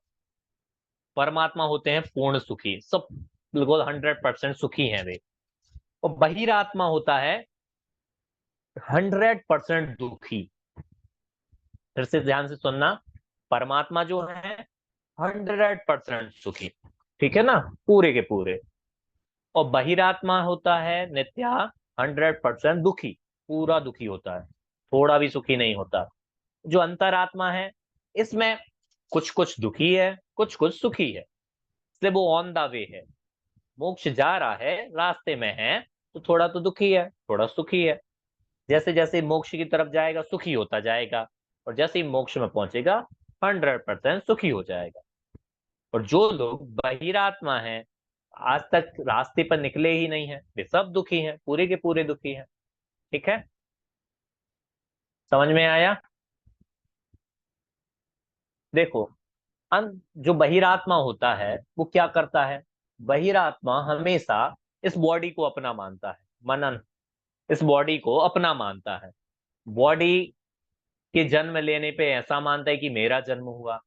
परमात्मा होते हैं पूर्ण सुखी, सब बिल्कुल 100% सुखी हैं वे। और बहिरात्मा होता है 100% दुखी। फिर से ध्यान से सुनना, परमात्मा जो है 100% सुखी, ठीक है ना, पूरे के पूरे। और बहिरात्मा होता है नित्या 100% दुखी, पूरा दुखी होता है, थोड़ा भी सुखी नहीं होता। जो अंतरात्मा है इसमें कुछ कुछ दुखी है, कुछ कुछ सुखी है, इसलिए वो ऑन द वे है, मोक्ष जा रहा है, रास्ते में है, तो थोड़ा तो दुखी है, थोड़ा सुखी है। जैसे जैसे मोक्ष की तरफ जाएगा सुखी होता जाएगा, और जैसे ही मोक्ष में पहुंचेगा 100% सुखी हो जाएगा। और जो लोग बहिरात्मा हैं, आज तक रास्ते पर निकले ही नहीं है, वे सब दुखी हैं, पूरे के पूरे दुखी हैं। ठीक है, समझ में आया? देखो, जो बहिरात्मा होता है वो क्या करता है? बहिरात्मा हमेशा इस बॉडी को अपना मानता है, मनन, इस बॉडी को अपना मानता है। बॉडी के जन्म लेने पे ऐसा मानता है कि मेरा जन्म हुआ,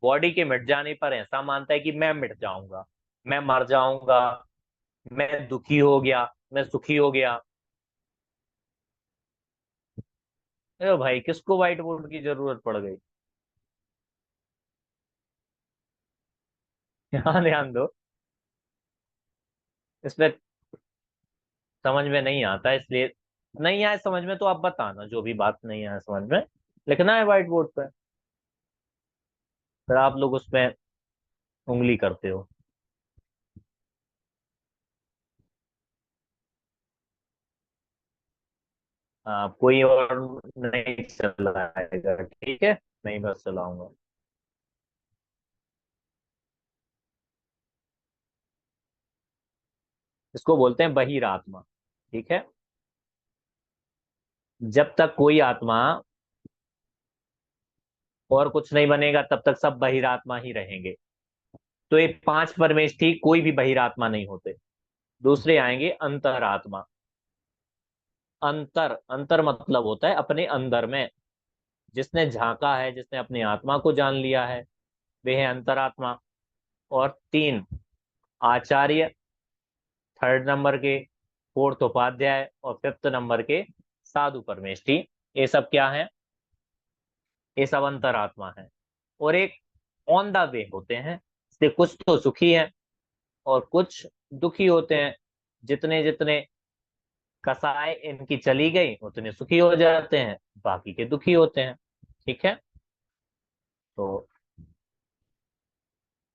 बॉडी के मिट जाने पर ऐसा मानता है कि मैं मिट जाऊंगा, मैं मर जाऊंगा, मैं दुखी हो गया, मैं सुखी हो गया। अरे भाई, किसको व्हाइट बोर्ड की जरूरत पड़ गई? यहाँ ध्यान दो, इसमें समझ में नहीं आता, इसलिए नहीं आए समझ में तो आप बताना, जो भी बात नहीं आए समझ में लिखना है व्हाइट बोर्ड पे, फिर आप लोग उसमें उंगली करते हो। कोई और नहीं चलाएगा, ठीक है? नहीं, बस चलाऊंगा। इसको बोलते हैं बहिरात्मा, ठीक है? जब तक कोई आत्मा और कुछ नहीं बनेगा तब तक सब बहिरात्मा ही रहेंगे। तो ये 5 परमेश थी, कोई भी बहिरात्मा नहीं होते। दूसरे आएंगे अंतरात्मा। अंतर, अंतर मतलब होता है अपने अंदर में, जिसने झांका है, जिसने अपनी आत्मा को जान लिया है, वे है अंतरात्मा। और 3 आचार्य, 3rd नंबर के, 4th उपाध्याय, और 5th नंबर के साधु परमेष्ठी। ये सब क्या है? ये सब अंतरात्मा है। और एक ऑन द वे होते हैं, इसलिए कुछ तो सुखी है और कुछ दुखी होते हैं। जितने जितने कसाय इनकी चली गई उतने सुखी हो जाते हैं, बाकी के दुखी होते हैं। ठीक है, तो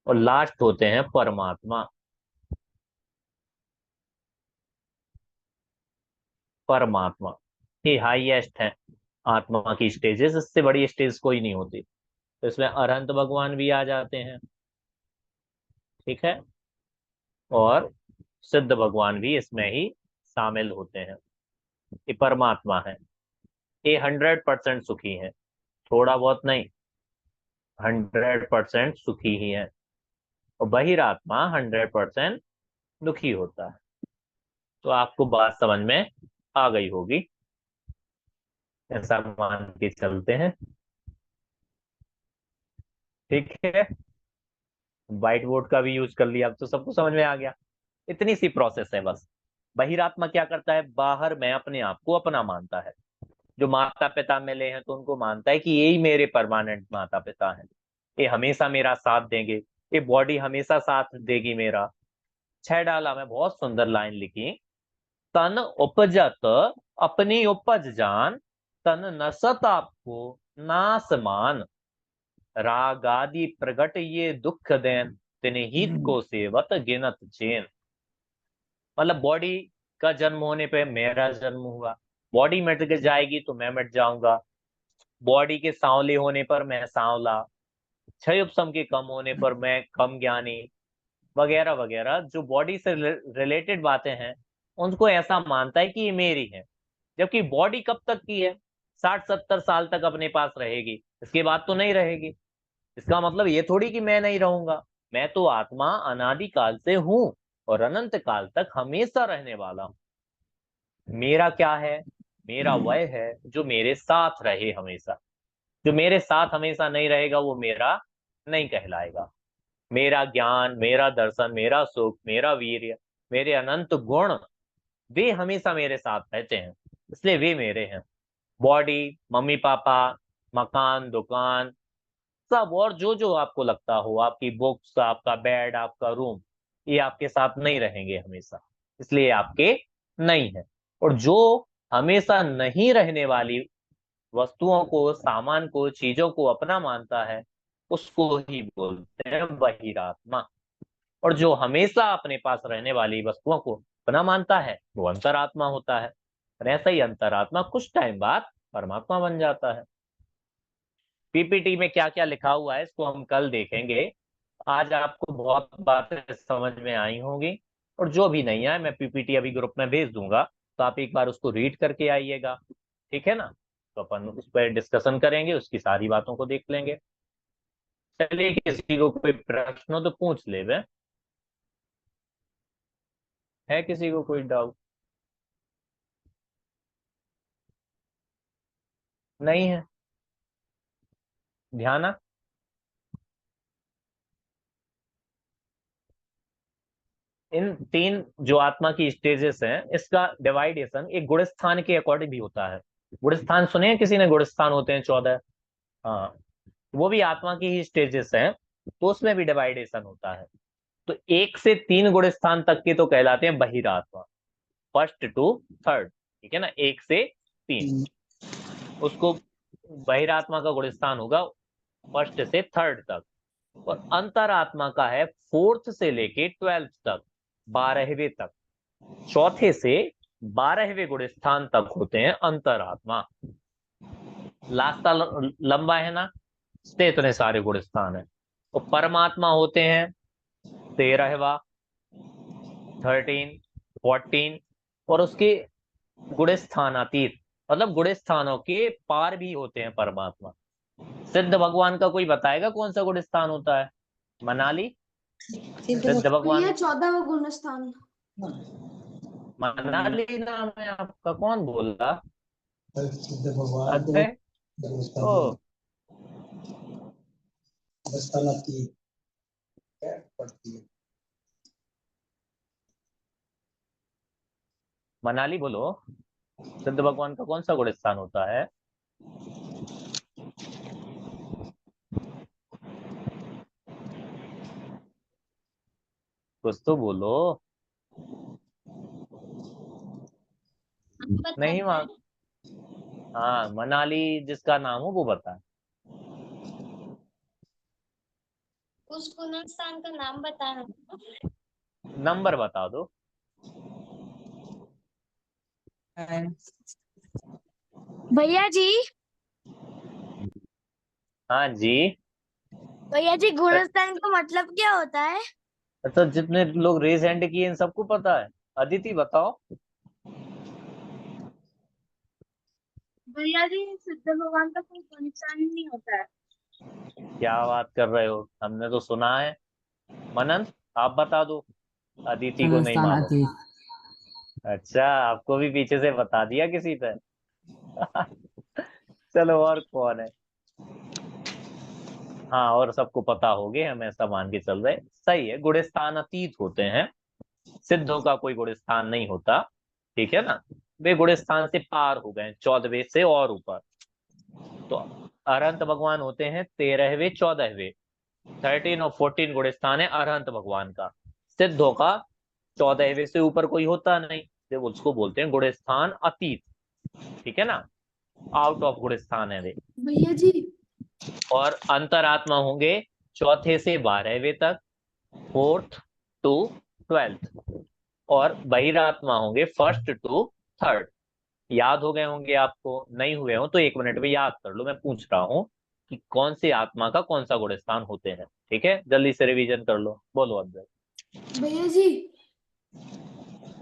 और लास्ट होते हैं परमात्मा। परमात्मा ही हाईएस्ट है आत्मा की स्टेजेस, इससे बड़ी स्टेज कोई नहीं होती। तो इसमें अरहंत भगवान भी आ जाते हैं, ठीक है, और सिद्ध भगवान भी इसमें ही शामिल होते हैं। ये परमात्मा है, ये 100% सुखी है, थोड़ा बहुत नहीं, 100% सुखी ही है। और बहिरात्मा 100% दुखी होता है। तो आपको बात समझ में आ गई होगी, ऐसा मान के चलते हैं। ठीक है, व्हाइट बोर्ड का भी यूज कर लिया, अब तो सबको समझ में आ गया। इतनी सी प्रोसेस है बस। बहिरात्मा क्या करता है? बाहर में अपने आप को अपना मानता है। जो माता पिता मिले हैं तो उनको मानता है कि यही मेरे परमानेंट माता पिता हैं, ये हमेशा मेरा साथ देंगे, ये बॉडी हमेशा साथ देगी मेरा। 6 डाला में बहुत सुंदर लाइन लिखी, तन उपजत अपनी उपज जान, तन नसत आपको नास मान, राग आदि प्रगट ये दुख देन, तिन्हि हित को सेवत गिनत चेन। मतलब बॉडी का जन्म होने पे मेरा जन्म हुआ, बॉडी मिट के जाएगी तो मैं मिट जाऊंगा, बॉडी के सांवले होने पर मैं सांवला, क्षय उपशम के कम होने पर मैं कम ज्ञानी, वगैरह वगैरह। जो बॉडी से रिलेटेड बातें हैं उनको ऐसा मानता है कि ये मेरी है। जबकि बॉडी कब तक की है? 60-70 साल तक अपने पास रहेगी, इसके बाद तो नहीं रहेगी। इसका मतलब ये थोड़ी कि मैं नहीं रहूंगा, मैं तो आत्मा अनादि काल से हूं और अनंत काल तक हमेशा रहने वाला हूं। मेरा क्या है? मेरा वह है जो मेरे साथ रहे हमेशा। जो मेरे साथ हमेशा नहीं रहेगा वो मेरा नहीं कहलाएगा। मेरा ज्ञान, मेरा दर्शन, मेरा सुख, मेरा वीर्य, मेरे अनंत गुण, वे हमेशा मेरे साथ रहते हैं, इसलिए वे मेरे हैं। बॉडी, मम्मी पापा, मकान, दुकान, सब और जो जो आपको लगता हो, आपकी बुक्स, आपका बेड, आपका रूम, ये आपके साथ नहीं रहेंगे हमेशा, इसलिए आपके नहीं है। और जो हमेशा नहीं रहने वाली वस्तुओं को, सामान को, चीजों को अपना मानता है, उसको ही बोलते हैं बहिरात्मा। और जो हमेशा अपने पास रहने वाली वस्तुओं को अपना मानता है वो अंतरात्मा होता है। और ऐसा ही अंतरात्मा कुछ टाइम बाद परमात्मा बन जाता है। पीपीटी में क्या क्या लिखा हुआ है इसको हम कल देखेंगे। आज आपको बहुत बातें समझ में आई होंगी, और जो भी नहीं आए मैं पीपीटी अभी ग्रुप में भेज दूंगा, तो आप एक बार उसको रीड करके आइएगा, ठीक है ना। तो अपन उस पर डिस्कशन करेंगे, उसकी सारी बातों को देख लेंगे। चलिए, किसी को कोई प्रश्न हो तो पूछ ले वे। है किसी को कोई डाउट? नहीं है? ध्यान आ? इन तीन जो आत्मा की स्टेजेस हैं, इसका डिवाइडेशन एक गुण स्थान के अकॉर्डिंग भी होता है। गुण स्थान सुने हैं किसी ने? गुण स्थान होते हैं 14। हाँ, वो भी आत्मा की ही स्टेजेस हैं, तो उसमें भी डिवाइडेशन होता है। तो 1 से 3 गुण स्थान तक के तो कहलाते हैं बहिरात्मा, फर्स्ट टू थर्ड, ठीक है ना। 1 से 3 उसको बहिरात्मा का गुण स्थान होगा, फर्स्ट से थर्ड तक। और अंतरात्मा का है 4th से लेके 12th तक, 12वें तक। चौथे से 12वें गुण स्थान तक होते हैं अंतरात्मा। रास्ता लंबा है ना, इसलिए इतने सारे गुण स्थान है। तो परमात्मा होते हैं 13वां, 13, 14, और उसके गुण स्थानातीत, मतलब गुण स्थानों के पार भी होते हैं परमात्मा। सिद्ध भगवान का कोई बताएगा कौन सा गुण स्थान होता है? मनाली, सिद्ध भगवान। भैया 14वां गुण स्थान। मनाली नाम है आपका? कौन बोल रहा? भगवान अच्छा, ओ, मनाली बोलो, सिद्ध भगवान का कौन सा गुण स्थान होता है? कुछ तो बोलो। नहीं मां, हाँ, मनाली जिसका नाम हो वो बता। उस गुण स्थान का नाम बताना। नंबर बता दो। भैया जी, हाँ जी। भैया जी, गुण स्थान का मतलब क्या होता है? अच्छा, जितने लोग रेज हैंड किए इन सबको पता है? अदिति बताओ। भैया जी, सिद्ध भगवान का कोई गुण स्थान नहीं होता है। क्या बात कर रहे हो, हमने तो सुना है। मनन, आप बता दो, अदिति को नहीं मालूम। अतीत। अच्छा, आपको भी पीछे से बता दिया किसी ने। चलो, और कौन है? हाँ, और सबको पता हो गए, हम ऐसा मान के चल रहे। सही है, गुण स्थान अतीत होते हैं, सिद्धों का कोई गुण स्थान नहीं होता, ठीक है ना। वे गुण स्थान से पार हो गए, 14वें से और ऊपर। तो अरहंत भगवान होते हैं 13वें, 14वें, 13 और 14 गुण स्थान है अरहंत भगवान का। सिद्धों का 14वें से ऊपर कोई होता नहीं, तो उसको बोलते हैं गुण स्थान अतीत, ठीक है ना। आउट ऑफ गुण स्थान है वे। भैया जी, और अंतरात्मा होंगे 4थे से 12वें तक, 4th टू 12th। और बहिरात्मा होंगे 1st टू 3rd। याद हो गए होंगे आपको, नहीं हुए हो तो 1 मिनट में याद कर लो, मैं पूछ रहा हूँ कि कौन सी आत्मा का कौन सा गुण स्थान होते हैं, ठीक है। जल्दी से रिवीजन कर लो, बोलो अंदर। भैया जी,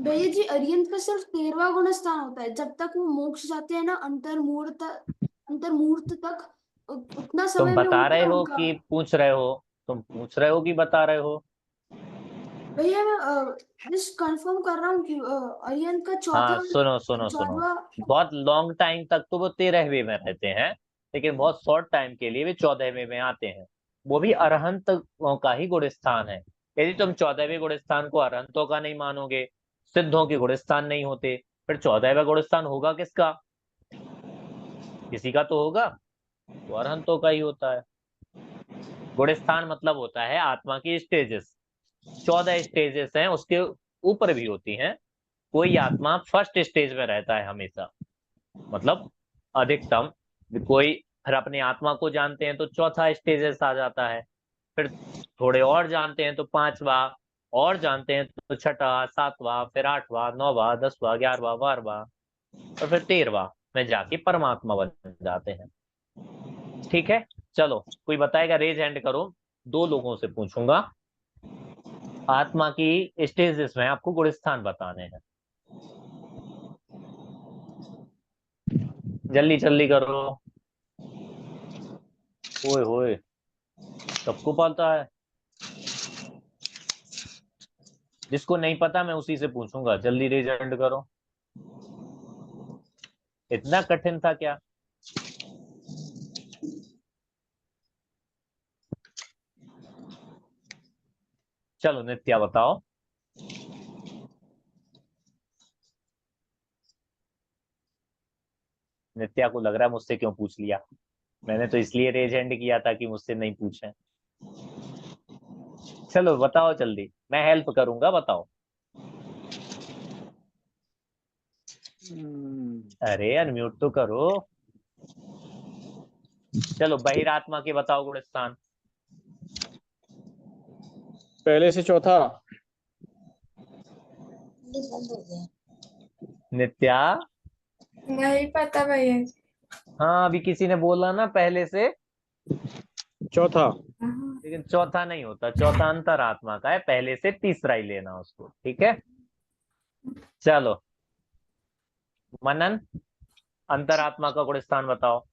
भैया जी, अरिहंत का सिर्फ 13वां गुण स्थान होता है। जब तक वो मोक्ष जाते हैं ना, अंतर्मूर्त तक, उतना तुम समय में बता रहे उनका हो उनका कि पूछ रहे हो? तुम पूछ रहे हो कि बता रहे हो? भैया मैं जस्ट कंफर्म कर रहा हूँ कि अरिहंत का हाँ, चौथा सुनो सुनो सुनो, 14वां। बहुत लॉन्ग टाइम तक तो वो 13वें में रहते हैं, लेकिन बहुत शॉर्ट टाइम के लिए वे 14वें में आते हैं। वो भी अरहंत का ही गुण स्थान है। यदि तुम 14वें गुण स्थान को अरहंतों का नहीं मानोगे, सिद्धों के गुण स्थान नहीं होते, फिर 14वां गुण स्थान होगा किसका? किसी का तो होगा, तो अरहंतों का ही होता है। गुण स्थान मतलब होता है आत्मा की स्टेजेस। 14 स्टेजेस हैं, उसके ऊपर भी होती हैं। कोई आत्मा फर्स्ट स्टेज में रहता है हमेशा, मतलब अधिकतम। कोई फिर अपनी आत्मा को जानते हैं तो चौथा स्टेजेस आ जाता है, फिर थोड़े और जानते हैं तो 5वां, और जानते हैं तो 6वां, 7वां, फिर 8वां, 9वां, 10वां, 11वां, 12वां, और फिर 13वां में जाके परमात्मा बन जाते हैं। ठीक है, चलो कोई बताएगा? रेज हैंड करो, 2 लोगों से पूछूंगा। आत्मा की स्टेजेस में आपको गुण स्थान बताने हैं। जल्दी जल्दी करो। ओए होए, सबको पता है। जिसको नहीं पता मैं उसी से पूछूंगा। जल्दी रेज हैंड करो। इतना कठिन था क्या? चलो नित्या बताओ। नित्या को लग रहा है मुझसे क्यों पूछ लिया। मैंने तो इसलिए रेज हैंड किया था कि मुझसे नहीं पूछे। चलो बताओ जल्दी, मैं हेल्प करूंगा, बताओ। अरे अनम्यूट तो करो। चलो बहिरात्मा के बताओ गुण स्थान। पहले से चौथा। नित्या, नहीं पता भैया जी। हाँ अभी किसी ने बोला ना पहले से, चौथा। हाँ। लेकिन चौथा नहीं होता। चौथा अंतरात्मा का है, पहले से तीसरा ही लेना उसको। ठीक है, चलो मनन, अंतरात्मा का गुण स्थान बताओ।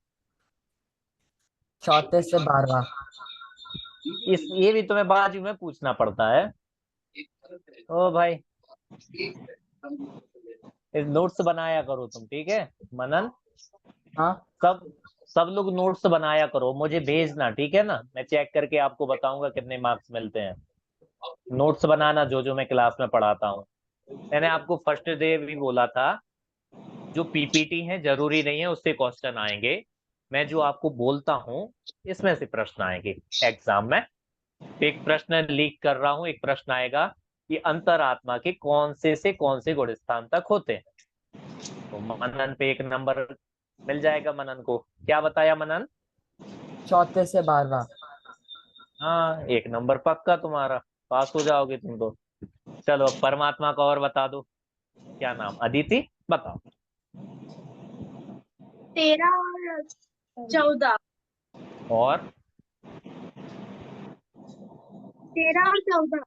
चौथे से 12वां। ये भी तुम्हें बाजू में पूछना पड़ता है। ओ भाई, इस नोट्स बनाया करो तुम, ठीक है मनन? हाँ सब सब लोग नोट्स बनाया करो, मुझे भेजना, ठीक है ना? मैं चेक करके आपको बताऊंगा कितने मार्क्स मिलते हैं। नोट्स बनाना जो जो मैं क्लास में पढ़ाता हूँ। मैंने आपको फर्स्ट डे भी बोला था, जो पीपीटी है जरूरी नहीं है उससे क्वेश्चन आएंगे। मैं जो आपको बोलता हूँ इसमें से प्रश्न आएंगे एग्जाम में। एक प्रश्न लीक कर रहा हूँ, एक प्रश्न आएगा कि अंतरात्मा के कौन से कौन से गुण स्थान तक होते हैं। तो मनन पे 1 नंबर मिल जाएगा। मनन को क्या बताया मनन? चौथे से 12वां। हाँ 1 नंबर पक्का तुम्हारा, पास हो जाओगे तुम तो। चलो अब परमात्मा का और बता दो। क्या नाम? अदिति बताओ। 13 और 14। और 13 और 14।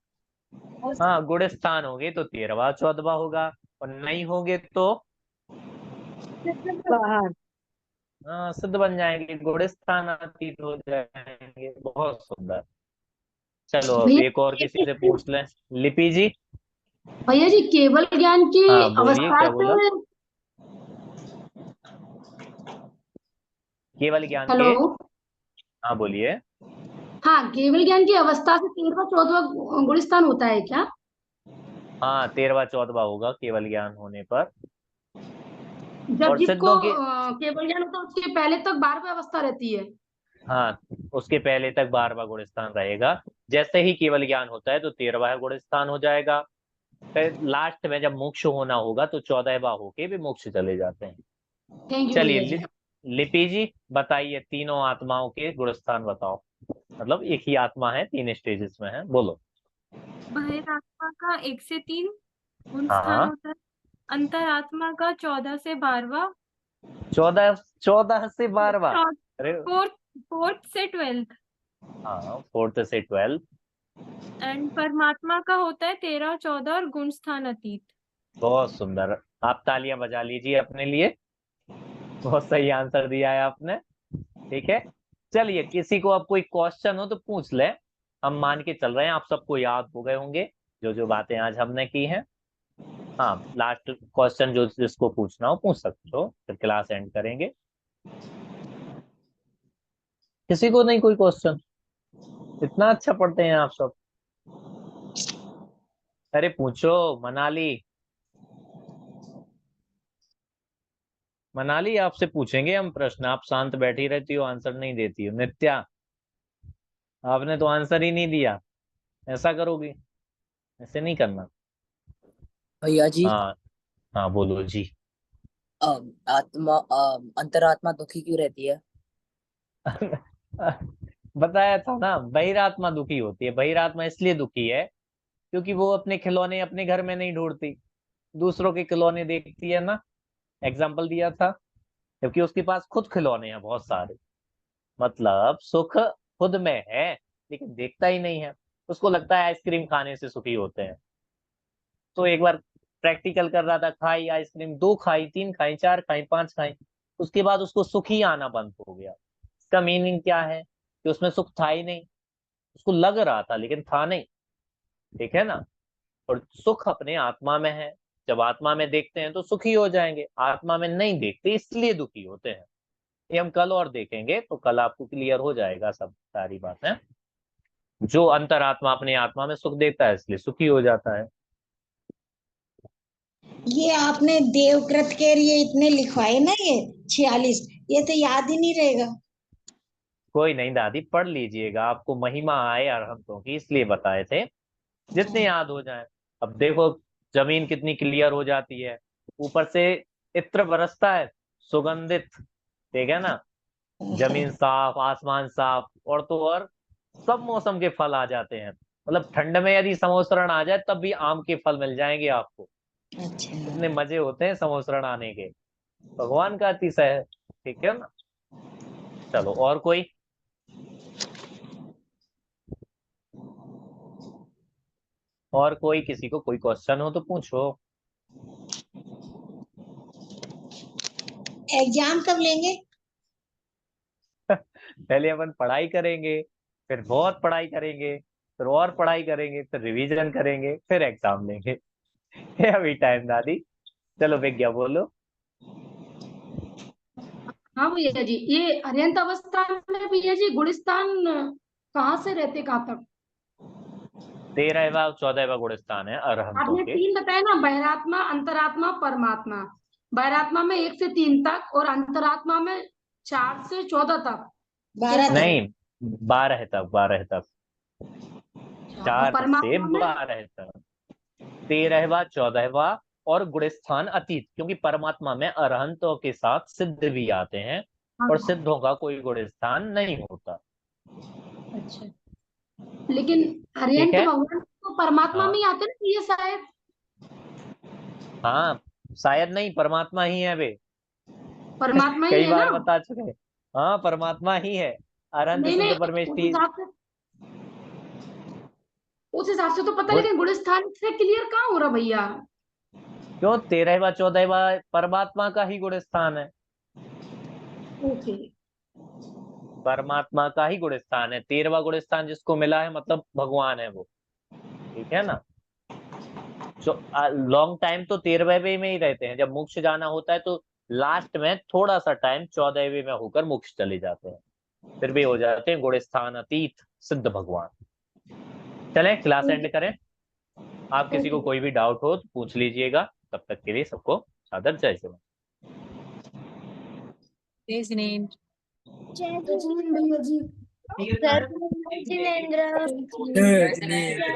हाँ गुण स्थान होंगे तो 13वां 14वां होगा, और नहीं होंगे तो बाहर। हाँ सिद्ध बन जाएंगे, गुण स्थान अतीत हो जाएंगे। बहुत सुंदर। चलो अब एक और किसी से पूछ लें। लिपि जी। भैया जी केवल ज्ञान की हाँ बोलिए, अवस्था क्या बोला? से। केवल ज्ञान के, हेलो। हाँ बोलिए। हाँ केवल ज्ञान की अवस्था से 13वां 14वां गुण स्थान होता है क्या? हाँ 13वां 14वां होगा केवल ज्ञान होने पर। जब और जिसको सिद्धों के, केवल ज्ञान होता है उसके पहले तक 12वां अवस्था रहती है। हाँ उसके पहले तक 12वां गुण स्थान रहेगा। जैसे ही केवल ज्ञान होता है तो 13वां गुण स्थान हो जाएगा। फिर लास्ट में जब मोक्ष होना होगा तो 14वां होके भी मोक्ष चले जाते हैं। थैंक यू चलिए भैया जी। लिपि जी बताइए, तीनों आत्माओं के गुण स्थान बताओ। मतलब एक ही आत्मा है, 3 स्टेजेस में है, बोलो। बहिरात्मा का 1 से 3 गुण स्थान हाँ होता है। अंतरात्मा का 14 से 12वां। 14 से 12वां। अरे फोर्थ से 12th। हाँ 4th से 12। एंड परमात्मा का होता है 13 और 14 और गुण स्थान अतीत। बहुत सुंदर, आप तालियां बजा लीजिए अपने लिए। बहुत सही आंसर दिया है आपने। ठीक है, चलिए किसी को अब कोई क्वेश्चन हो तो पूछ ले। हम मान के चल रहे हैं आप सबको याद हो गए होंगे जो जो बातें आज हमने की हैं। हाँ लास्ट क्वेश्चन जो जिसको पूछना हो पूछ सकते हो, फिर क्लास एंड करेंगे। किसी को नहीं कोई क्वेश्चन? इतना अच्छा पढ़ते हैं आप सब। अरे पूछो मनाली। मनाली आपसे पूछेंगे हम प्रश्न, आप शांत बैठी रहती हो, आंसर नहीं देती हो। नित्या, आपने तो आंसर ही नहीं दिया। ऐसा करोगी? ऐसे नहीं करना। भैया जी, हाँ हाँ बोलो जी। आत्मा अंतरात्मा दुखी क्यों रहती है? बताया था ना, बहिरात्मा दुखी होती है। बहिरात्मा इसलिए दुखी है क्योंकि वो अपने खिलौने अपने घर में नहीं ढूंढती, दूसरों के खिलौने देखती है ना। एग्जाम्पल दिया था। जबकि उसके पास खुद खिलौने हैं बहुत सारे। मतलब सुख खुद में है लेकिन देखता ही नहीं है। उसको लगता है आइसक्रीम खाने से सुखी होते हैं। तो एक बार प्रैक्टिकल कर रहा था, खाई आइसक्रीम, 2 खाई, 3 खाई, 4 खाई, 5 खाई, उसके बाद उसको सुख ही आना बंद हो गया। इसका मीनिंग क्या है कि उसमें सुख था ही नहीं। उसको लग रहा था लेकिन था नहीं। ठीक है ना। और सुख अपने आत्मा में है। जब आत्मा में देखते हैं तो सुखी हो जाएंगे, आत्मा में नहीं देखते इसलिए दुखी होते हैं। ये हम कल और देखेंगे, तो कल आपको क्लियर हो जाएगा सब सारी बातें। जो अंतरात्मा अपने आत्मा में सुख देता है इसलिए सुखी हो जाता है। ये आपने देवकृत के लिए इतने लिखवाए ना, ये 46, ये तो याद ही नहीं रहेगा। कोई नहीं दादी, पढ़ लीजिएगा, आपको महिमा आए अरहंतों की इसलिए बताए थे, जितने याद हो जाए। अब देखो जमीन कितनी क्लियर हो जाती है, ऊपर से इत्र बरसता है सुगंधित। ठीक है ना। जमीन साफ, आसमान साफ, और तो और सब मौसम के फल आ जाते हैं। मतलब ठंड में यदि समोसरण आ जाए तब भी आम के फल मिल जाएंगे आपको। अच्छा। इतने मजे होते हैं समोसरण आने के। भगवान का अतिशय है। ठीक है ना। चलो और कोई? और कोई किसी को कोई क्वेश्चन हो तो पूछो। एग्जाम कब लेंगे? पहले अपन पढ़ाई करेंगे, फिर बहुत पढ़ाई करेंगे, फिर और पढ़ाई करेंगे, फिर रिवीजन करेंगे, फिर एग्जाम लेंगे। ये अभी टाइम दादी। चलो विज्ञा बोलो। हाँ भैया जी, ये अर्यंत अवस्था में भैया जी गुलिस्तान कहाँ से रहते कहाँ तक? 13वां 14वां गुण स्थान है अरहंतों आपने के। 3 बताए ना, बहिरात्मा, अंतरात्मा, परमात्मा। बहिरात्मा में 1 से 3 तक और अंतरात्मा में 4 से 14 तक। 12 तक। नहीं, 12 तक, 12 तक। और 4 से परमात्मा में 12 तक। 13वां 14वां और गुणस्थान अतीत, क्योंकि परमात्मा में अरहंतों के साथ सिद्ध भी आते हैं और हाँ, सिद्धों का कोई गुणस्थान नहीं होता। अच्छा। लेकिन ठीक अर्यंत है। भगवान तो परमात्मा में हाँ ही आते ना ये शायद। हाँ, शायद नहीं, परमात्मा ही है वे। परमात्मा ही कई है ना? बार बता चुके हैं। हाँ परमात्मा ही है। अरहंत नहीं नहीं, सिद्ध परमेष्टि। उस हिसाब से तो पता, वो लेकिन गुलिस्तान से क्लियर कहाँ हो रहा भैया? क्यों, 13वां 14वां परमात्मा का ही गुण स्थान है। ओके। परमात्मा का ही गुण स्थान है। 13वां गुण स्थान जिसको मिला है मतलब भगवान है वो। ठीक है ना। लॉन्ग टाइम तो 13वें में ही रहते हैं। जब मोक्ष जाना होता है तो लास्ट में थोड़ा सा टाइम 14वें में होकर मोक्ष चले जाते हैं, फिर भी हो जाते हैं गुण स्थान अतीत सिद्ध भगवान। चले क्लास एंड करें। आप किसी को कोई भी डाउट हो तो पूछ लीजिएगा। तब तक के लिए सबको सादर जय श्री राम। जय जिनेंद्र भैया जी। जिनेंद्र। जय जिनेंद्र।